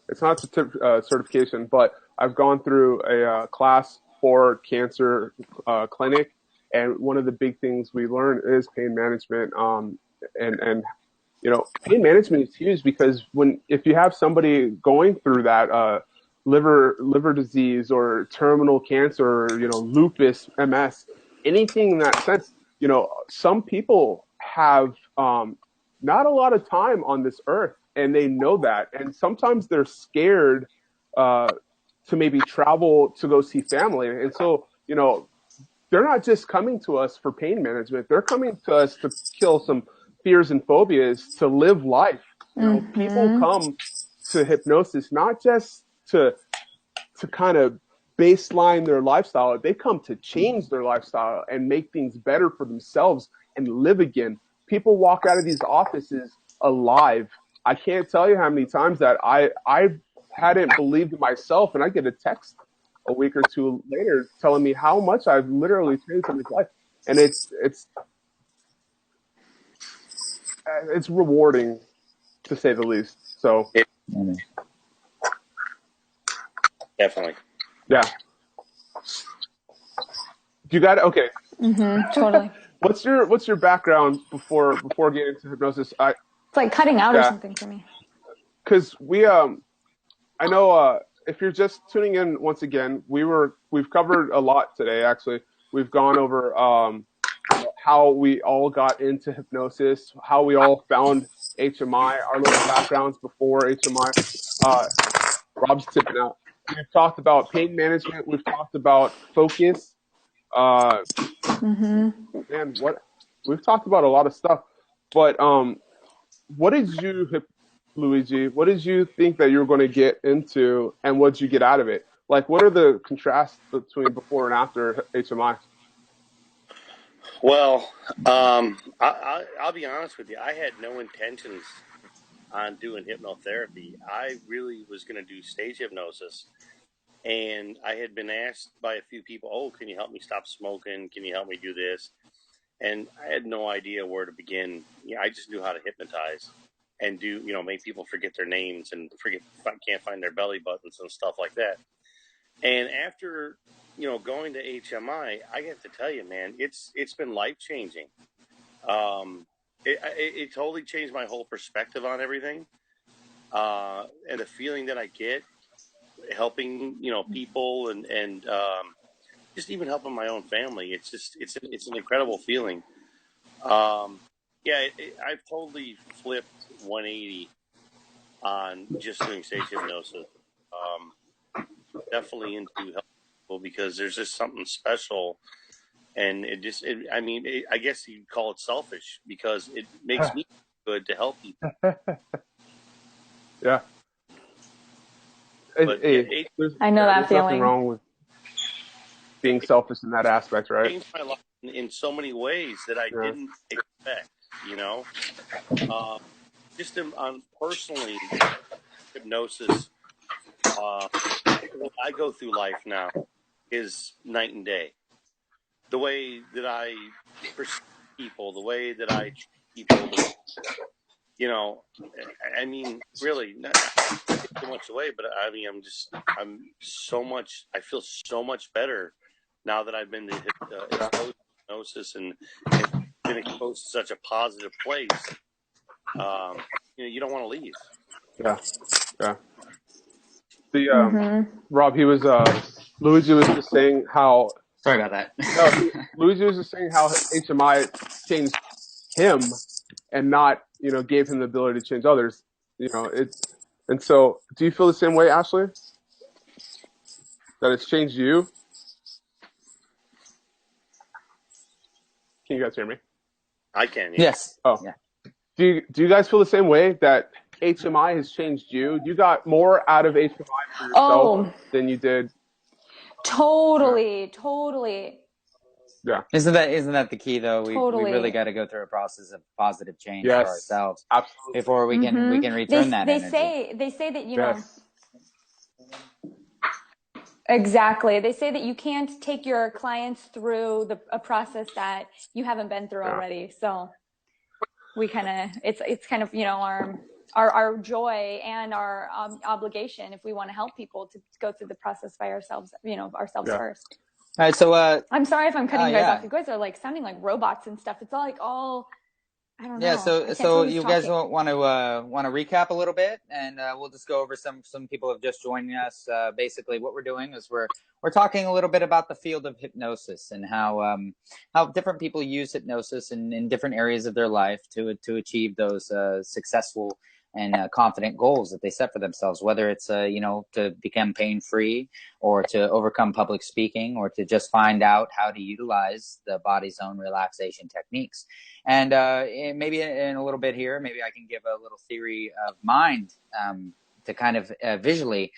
[SPEAKER 1] it's not a certification, but I've gone through a class for cancer clinic. And one of the big things we learn is pain management. And pain management is huge, because if you have somebody going through that liver disease or terminal cancer, or, lupus, MS, anything in that sense, some people have not a lot of time on this earth, and they know that. And sometimes they're scared to maybe travel to go see family. And so, they're not just coming to us for pain management. They're coming to us to kill some fears and phobias to live life. You know, people come to hypnosis not just to kind of baseline their lifestyle. They come to change their lifestyle and make things better for themselves and live again. People walk out of these offices alive. I can't tell you how many times that I hadn't believed in myself, and I get a text a week or two later telling me how much I've literally changed somebody's life. And it's rewarding, to say the least. So
[SPEAKER 5] Definitely.
[SPEAKER 1] yeah. You got it? Okay.
[SPEAKER 2] Totally.
[SPEAKER 1] What's your background before getting into hypnosis?
[SPEAKER 2] It's like cutting out or something for me.
[SPEAKER 1] Because I know if you're just tuning in once again, we've covered a lot today. Actually, we've gone over how we all got into hypnosis, how we all found HMI, our little backgrounds before HMI. Rob's tipping out. We've talked about pain management. We've talked about focus. Man, we've talked about a lot of stuff. But what did you, Luigi? What did you think that you were going to get into, and what did you get out of it? Like, what are the contrasts between before and after HMI?
[SPEAKER 5] Well, I'll be honest with you. I had no intentions on doing hypnotherapy. I really was going to do stage hypnosis. And I had been asked by a few people, oh, can you help me stop smoking? Can you help me do this? And I had no idea where to begin. I just knew how to hypnotize and do, make people forget their names and can't find their belly buttons and stuff like that. And after, going to HMI, I have to tell you, man, it's been life-changing. It totally changed my whole perspective on everything. And the feeling that I get helping, people and just even helping my own family. It's an incredible feeling. I've totally flipped 180 on just doing stage hypnosis. Definitely into helping people because there's just something special. And I guess you'd call it selfish because it makes me good to help people.
[SPEAKER 1] Yeah.
[SPEAKER 2] I know that
[SPEAKER 1] there's nothing wrong with being selfish in that aspect, right?
[SPEAKER 5] It changed my life in so many ways that I didn't expect, just on personally, hypnosis, what I go through life now is night and day. The way that I perceive people, the way that I treat people, really, not too much away, but I feel so much better now that I've been exposed to hypnosis and been exposed to such a positive place. You don't want to leave.
[SPEAKER 1] Yeah. Rob, Luigi was just saying how.
[SPEAKER 3] Sorry about that.
[SPEAKER 1] No, Luigi was just saying how HMI changed him and not, gave him the ability to change others. And so, do you feel the same way, Ashley? That it's changed you? Can you guys hear me?
[SPEAKER 5] I can. Yeah.
[SPEAKER 3] Yes.
[SPEAKER 1] Oh.
[SPEAKER 3] Yeah.
[SPEAKER 1] Do you guys feel the same way that HMI has changed you? You got more out of HMI for yourself than you did.
[SPEAKER 2] Totally.
[SPEAKER 1] Yeah.
[SPEAKER 3] Isn't that the key though? We really got to go through a process of positive change for ourselves before we can return that energy.
[SPEAKER 2] They say that exactly. They say that you can't take your clients through a process that you haven't been through already. So we it's kind of our joy and our obligation if we want to help people to go through the process by ourselves. Ourselves first.
[SPEAKER 3] All right, so
[SPEAKER 2] I'm sorry if I'm cutting you guys off. You guys are like sounding like robots and stuff. It's all I don't know.
[SPEAKER 3] Yeah, so you guys want to recap a little bit, and we'll just go over some people have just joined us. Basically, what we're doing is we're talking a little bit about the field of hypnosis and how different people use hypnosis in different areas of their life to achieve those successful confident goals that they set for themselves, whether it's, to become pain-free or to overcome public speaking or to just find out how to utilize the body's own relaxation techniques. And maybe in a little bit here, maybe I can give a little theory of mind to kind of visually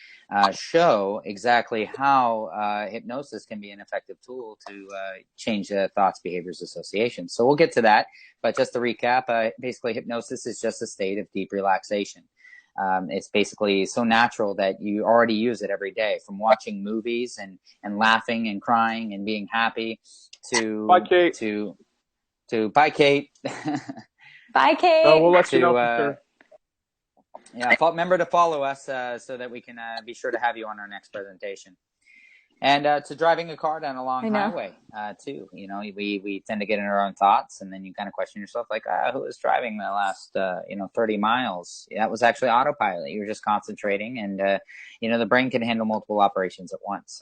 [SPEAKER 3] show exactly how hypnosis can be an effective tool to change thoughts, behaviors, associations. So we'll get to that. But just to recap, basically hypnosis is just a state of deep relaxation. It's basically so natural that you already use it every day, from watching movies and laughing and crying and being happy to
[SPEAKER 1] Bye, Kate.
[SPEAKER 3] to bye, Kate.
[SPEAKER 2] Bye, Kate.
[SPEAKER 1] We'll let you know for sure.
[SPEAKER 3] Yeah, remember to follow us so that we can be sure to have you on our next presentation. And to driving a car down a long highway, too. We tend to get in our own thoughts, and then you kind of question yourself, like, who was driving the last, 30 miles? That was actually autopilot. You were just concentrating, and, the brain can handle multiple operations at once.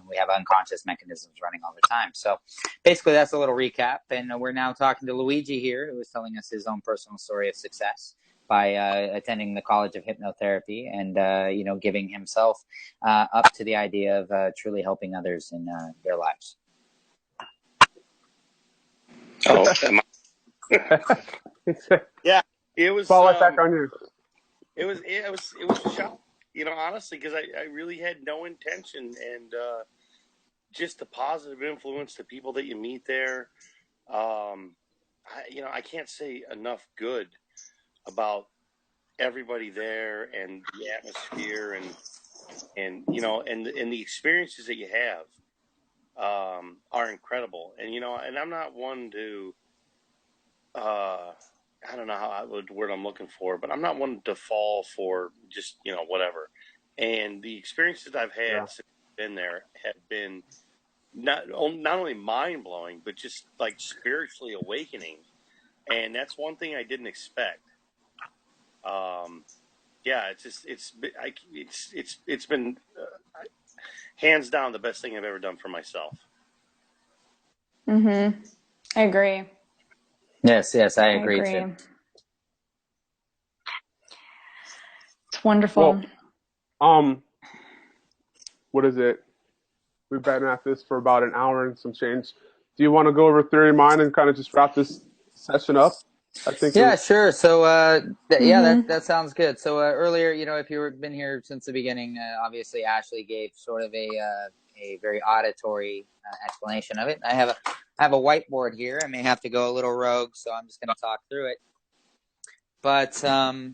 [SPEAKER 3] We have unconscious mechanisms running all the time. So basically, that's a little recap. And we're now talking to Luigi here, who is telling us his own personal story of success by attending the College of Hypnotherapy and, giving himself up to the idea of truly helping others in their lives.
[SPEAKER 5] Oh, yeah, it was.
[SPEAKER 1] Fall right back on you.
[SPEAKER 5] It was a shock, honestly, because I really had no intention, and just the positive influence, the people that you meet there. I can't say enough good about everybody there and the atmosphere and the experiences that you have are incredible. And I'm not one to I don't know what word I'm looking for, but I'm not one to fall for just whatever. And the experiences I've had since I've been there have been not only mind blowing, but just like spiritually awakening. And that's one thing I didn't expect. It's been hands down the best thing I've ever done for myself.
[SPEAKER 2] I agree.
[SPEAKER 3] Yes, I agree too.
[SPEAKER 2] It's wonderful.
[SPEAKER 1] Well, what is it? We've been at this for about an hour and some change. Do you want to go over theory of mind and kind of just wrap this session up? I think.
[SPEAKER 3] Yeah, sure. So, that sounds good. So earlier, if you've been here since the beginning, obviously Ashley gave sort of a very auditory explanation of it. I have a whiteboard here. I may have to go a little rogue, so I'm just going to talk through it. But oh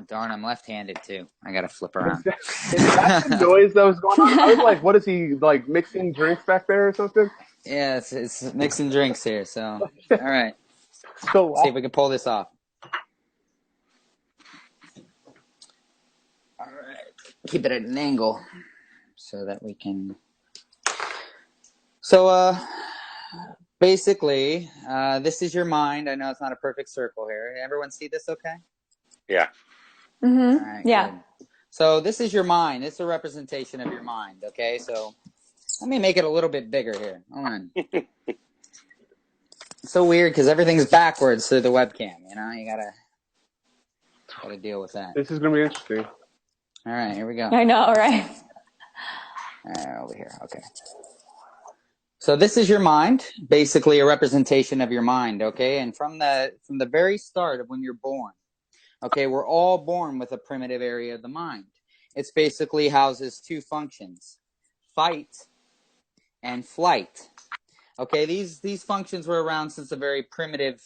[SPEAKER 3] darn, I'm left-handed too. I got to flip around.
[SPEAKER 1] Is that the noise that was going on? I was like, what is he, like, mixing drinks back there or something?
[SPEAKER 3] Yeah, it's mixing drinks here. So all right.
[SPEAKER 1] So
[SPEAKER 3] see if we can pull this off. All right. Keep it at an angle so that we can. So basically, this is your mind. I know it's not a perfect circle here. Everyone see this okay?
[SPEAKER 5] Yeah.
[SPEAKER 3] All right, good. So this is your mind. It's a representation of your mind, okay? So let me make it a little bit bigger here. Hold on. It's so weird because everything's backwards to the webcam, you gotta deal with that.
[SPEAKER 1] This is gonna be interesting.
[SPEAKER 3] All right, here we go.
[SPEAKER 2] I know, right?
[SPEAKER 3] Over here, okay. So this is your mind, basically a representation of your mind, okay? And from the very start of when you're born, okay, we're all born with a primitive area of the mind. It's basically houses two functions, fight and flight. Okay, these functions were around since a very primitive,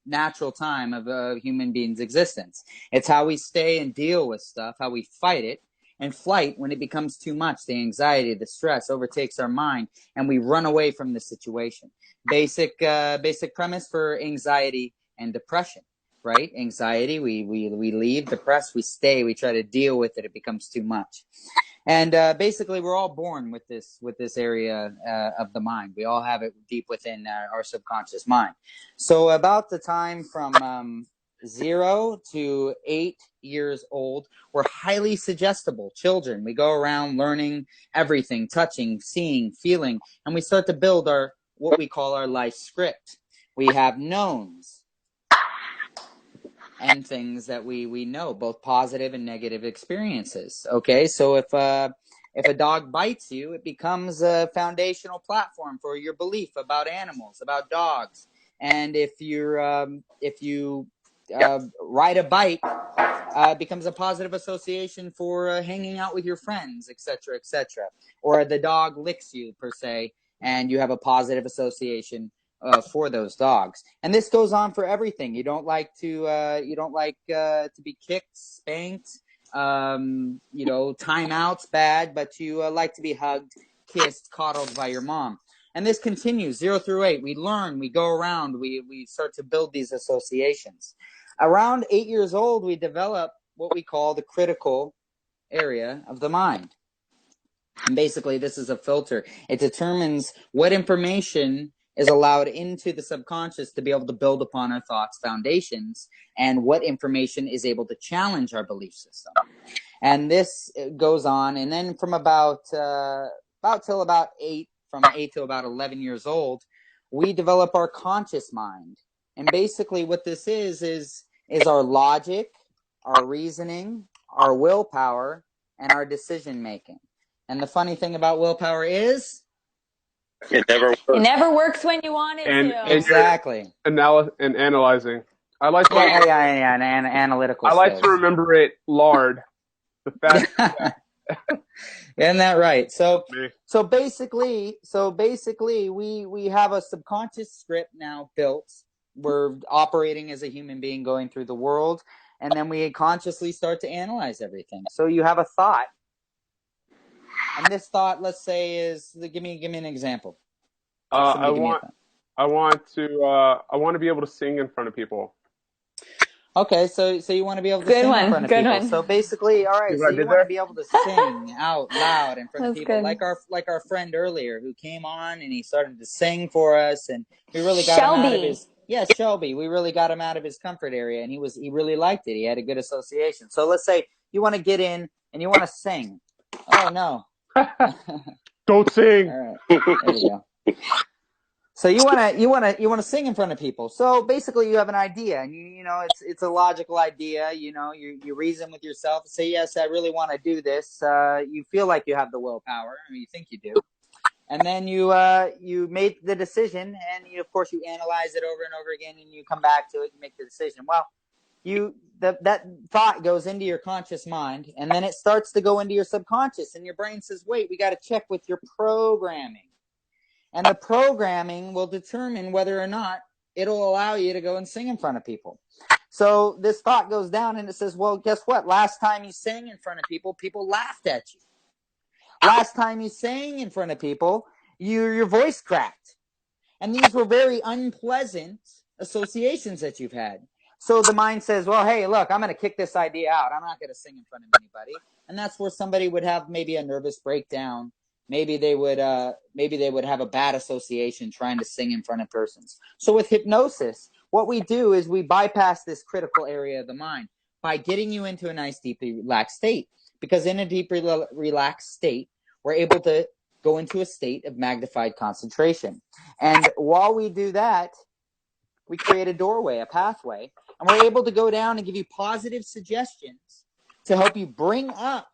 [SPEAKER 3] natural time of a human being's existence. It's how we stay and deal with stuff, how we fight it. And flight, when it becomes too much, the anxiety, the stress overtakes our mind, and we run away from the situation. Basic premise for anxiety and depression, right? Anxiety, we leave. Depressed, we stay. We try to deal with it. It becomes too much. And basically, we're all born with this area of the mind. We all have it deep within our subconscious mind. So about the time from 0 to 8 years old, we're highly suggestible children. We go around learning everything, touching, seeing, feeling, and we start to build what we call our life script. We have knowns. and things that we know, both positive and negative experiences. Okay, so if a dog bites you, it becomes a foundational platform for your belief about animals, about dogs. And if you ride a bike, it becomes a positive association for hanging out with your friends, etc., etc. Or the dog licks you, per se, and you have a positive association for those dogs. And this goes on for everything. You don't like to be kicked, spanked, timeouts bad, but you like to be hugged, kissed, coddled by your mom. And this continues 0 through 8. We learn, we go around, we start to build these associations. Around 8 years old, we develop what we call the critical area of the mind. And basically, this is a filter. It determines what information is allowed into the subconscious to be able to build upon our thoughts' foundations, and what information is able to challenge our belief system. And this goes on, and then from about 8 to about 11 years old, we develop our conscious mind. And basically, what this is our logic, our reasoning, our willpower, and our decision making. And the funny thing about willpower is
[SPEAKER 5] It never works.
[SPEAKER 2] It never works when you want it
[SPEAKER 1] And
[SPEAKER 2] to.
[SPEAKER 3] exactly.
[SPEAKER 1] and analyzing. I like
[SPEAKER 3] And analytical
[SPEAKER 1] I like to
[SPEAKER 3] skills.
[SPEAKER 1] remember it lard. The fat.
[SPEAKER 3] Isn't that right? So
[SPEAKER 1] Me.
[SPEAKER 3] basically we have a subconscious script now built. We're operating as a human being going through the world, and then we consciously start to analyze everything. So you have a thought, and this thought, let's say, is give me an example.
[SPEAKER 1] I want to be able to sing in front of people.
[SPEAKER 3] Okay, so you want to be able to sing in front of people. So basically, all right, so you want to be able to sing out loud in front of people, like our friend earlier who came on and he started to sing for us, and we really got him out of his Shelby. We really got him out of his comfort area, and he really liked it. He had a good association. So let's say you want to get in and you want to sing. Oh no.
[SPEAKER 1] Don't sing.
[SPEAKER 3] All right, there you go. So you want to sing in front of people. So basically, you have an idea, and you know it's a logical idea. You know, you reason with yourself and say, yes, I really want to do this. You feel like you have the willpower, or you think you do, and then you make the decision, and of course you analyze it over and over again, and you come back to it and make the decision. Well, that thought goes into your conscious mind, and then it starts to go into your subconscious, and your brain says, wait, we got to check with your programming. And the programming will determine whether or not it'll allow you to go and sing in front of people. So this thought goes down and it says, well, guess what? Last time you sang in front of people, people laughed at you. Last time you sang in front of people, your voice cracked. And these were very unpleasant associations that you've had. So the mind says, well, hey, look, I'm going to kick this idea out. I'm not going to sing in front of anybody. And that's where somebody would have maybe a nervous breakdown. Maybe they would have a bad association trying to sing in front of persons. So with hypnosis, what we do is we bypass this critical area of the mind by getting you into a nice, deeply relaxed state. Because in a deeply relaxed state, we're able to go into a state of magnified concentration. And while we do that, we create a doorway, a pathway, and we're able to go down and give you positive suggestions to help you bring up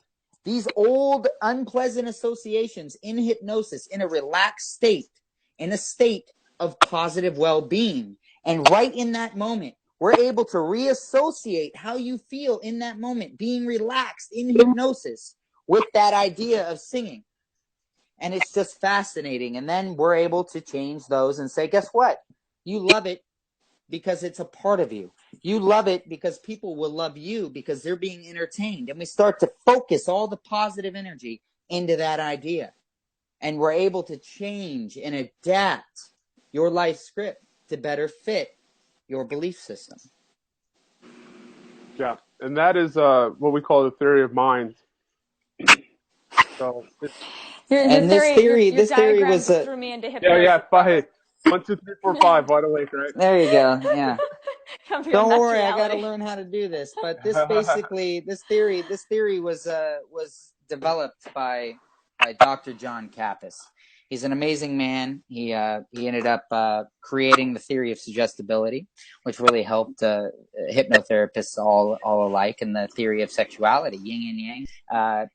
[SPEAKER 3] these old unpleasant associations in hypnosis, in a relaxed state, in a state of positive well-being. And right in that moment, we're able to reassociate how you feel in that moment, being relaxed in hypnosis with that idea of singing. And it's just fascinating. And then we're able to change those and say, guess what? You love it because it's a part of you. You love it because people will love you because they're being entertained. And we start to focus all the positive energy into that idea. And we're able to change and adapt your life script to better fit your belief system.
[SPEAKER 1] Yeah, and that is what we call the theory of mind. So
[SPEAKER 3] this theory was
[SPEAKER 2] threw me into hypnosis.
[SPEAKER 1] Yeah, 5. 1, 2, 3, 4, 5. Wide awake, right?
[SPEAKER 3] There you go. Yeah. Don't worry,
[SPEAKER 2] reality.
[SPEAKER 3] I got to learn how to do this. But this theory was developed by Dr. John Kappas. He's an amazing man. He ended up creating the theory of suggestibility, which really helped hypnotherapists all alike, and the theory of sexuality, yin and yang,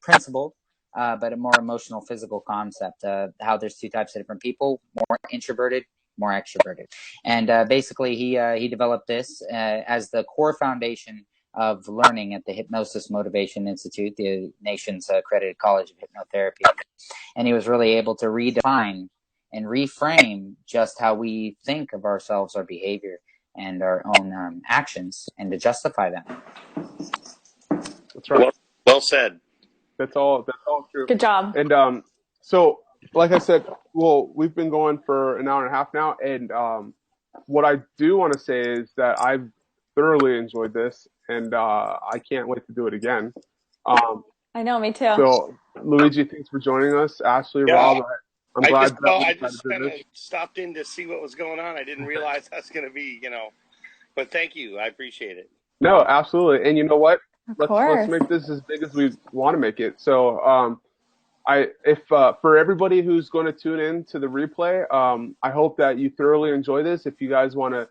[SPEAKER 3] principled, but a more emotional, physical concept. How there's two types of different people: more introverted, more extroverted. And basically, he developed this as the core foundation of learning at the Hypnosis Motivation Institute, the nation's accredited college of hypnotherapy. And he was really able to redefine and reframe just how we think of ourselves, our behavior, and our own actions, and to justify them.
[SPEAKER 1] That's right.
[SPEAKER 5] Well said.
[SPEAKER 1] That's all true.
[SPEAKER 2] Good job.
[SPEAKER 1] And so, like I said, well, we've been going for an hour and a half now, and what I do want to say is that I've thoroughly enjoyed this, and I can't wait to do it again.
[SPEAKER 2] I know, me too.
[SPEAKER 1] So, Luigi, thanks for joining us. Ashley,
[SPEAKER 5] Yeah.
[SPEAKER 1] Rob, I'm glad
[SPEAKER 5] I just stopped in to see what was going on. I didn't realize that's going to be, but thank you. I appreciate it.
[SPEAKER 1] No, absolutely. And you know what?
[SPEAKER 2] Let's
[SPEAKER 1] make this as big as we want to make it. So, for everybody who's going to tune in to the replay, I hope that you thoroughly enjoy this. If you guys want to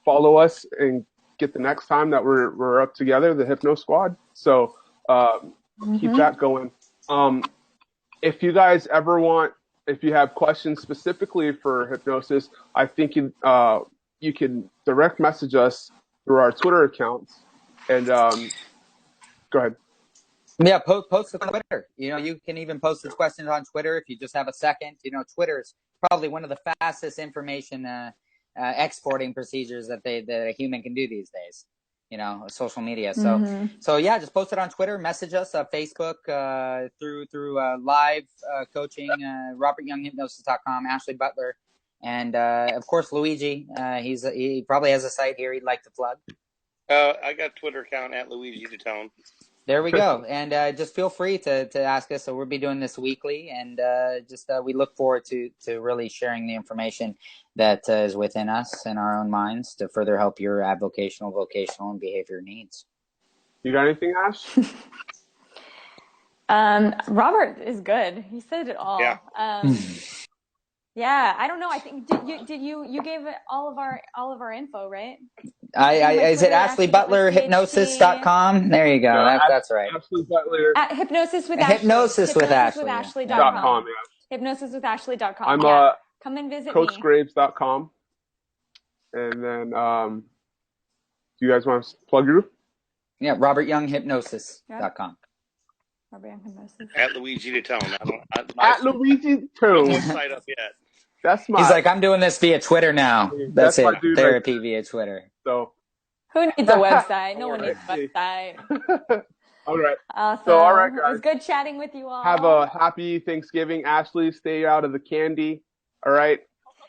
[SPEAKER 1] follow us and get the next time that we're up together, the Hypnosquad. So keep that going. If you guys if you have questions specifically for hypnosis, I think you can direct message us through our Twitter accounts. And go ahead.
[SPEAKER 3] Yeah, post on Twitter. You can even post those questions on Twitter if you just have a second. Twitter is probably one of the fastest information exporting procedures that a human can do these days. Social media. So yeah, just post it on Twitter. Message us Facebook through live coaching. RobertYoungHypnosis.com. Ashley Butler, and of course Luigi. He probably has a site here he'd like to plug.
[SPEAKER 5] I got a Twitter account at Luigi Detone.
[SPEAKER 3] There we go. And just feel free to ask us. So we'll be doing this weekly, and we look forward to really sharing the information that is within us and our own minds to further help your avocational, vocational, and behavior needs.
[SPEAKER 1] You got anything, Ash?
[SPEAKER 2] Robert is good. He said it all.
[SPEAKER 5] Yeah.
[SPEAKER 2] Yeah, I don't know. I think you gave all of our info, right?
[SPEAKER 3] Is it Ashley Butler Hypnosis.com? There you go.
[SPEAKER 1] Yeah,
[SPEAKER 3] that's right.
[SPEAKER 1] Ashley Butler.
[SPEAKER 2] At Hypnosis with Ashley.
[SPEAKER 3] Hypnosis with Ashley.
[SPEAKER 2] .com.
[SPEAKER 1] Yeah.
[SPEAKER 2] Hypnosiswithashley.com.
[SPEAKER 1] I'm
[SPEAKER 2] come and visit
[SPEAKER 1] CoachGraves.com. And then do you guys want to plug your group?
[SPEAKER 3] Yeah, RobertYoungHypnosis.com.
[SPEAKER 2] Robert Young Hypnosis.
[SPEAKER 5] At Luigi Detone.
[SPEAKER 1] At Luigi Detone.
[SPEAKER 5] No site up yet.
[SPEAKER 3] He's like, I'm doing this via Twitter now. That's it. Therapy via Twitter.
[SPEAKER 1] So
[SPEAKER 2] who needs a website? No one needs a website.
[SPEAKER 1] All right.
[SPEAKER 2] Awesome.
[SPEAKER 1] So, all right, guys.
[SPEAKER 2] It was good chatting with you all.
[SPEAKER 1] Have a happy Thanksgiving. Ashley, stay out of the candy. All right.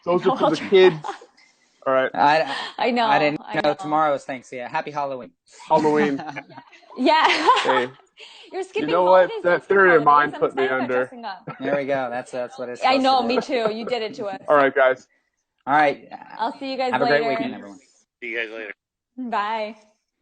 [SPEAKER 1] Those are for the kids. All right.
[SPEAKER 3] I know. I didn't know tomorrow is Thanksgiving. Happy Halloween.
[SPEAKER 1] Halloween.
[SPEAKER 2] Yeah.
[SPEAKER 1] Hey.
[SPEAKER 2] You're skipping
[SPEAKER 1] You know what?
[SPEAKER 2] holidays.
[SPEAKER 1] That theory of mine put me under.
[SPEAKER 3] There we go. That's what it's.
[SPEAKER 2] I know. Me too. You did it to us.
[SPEAKER 1] All right, guys.
[SPEAKER 3] All right.
[SPEAKER 2] I'll see you guys
[SPEAKER 3] later.
[SPEAKER 2] later.
[SPEAKER 3] Have a great weekend, everyone.
[SPEAKER 5] See you guys later.
[SPEAKER 2] Bye.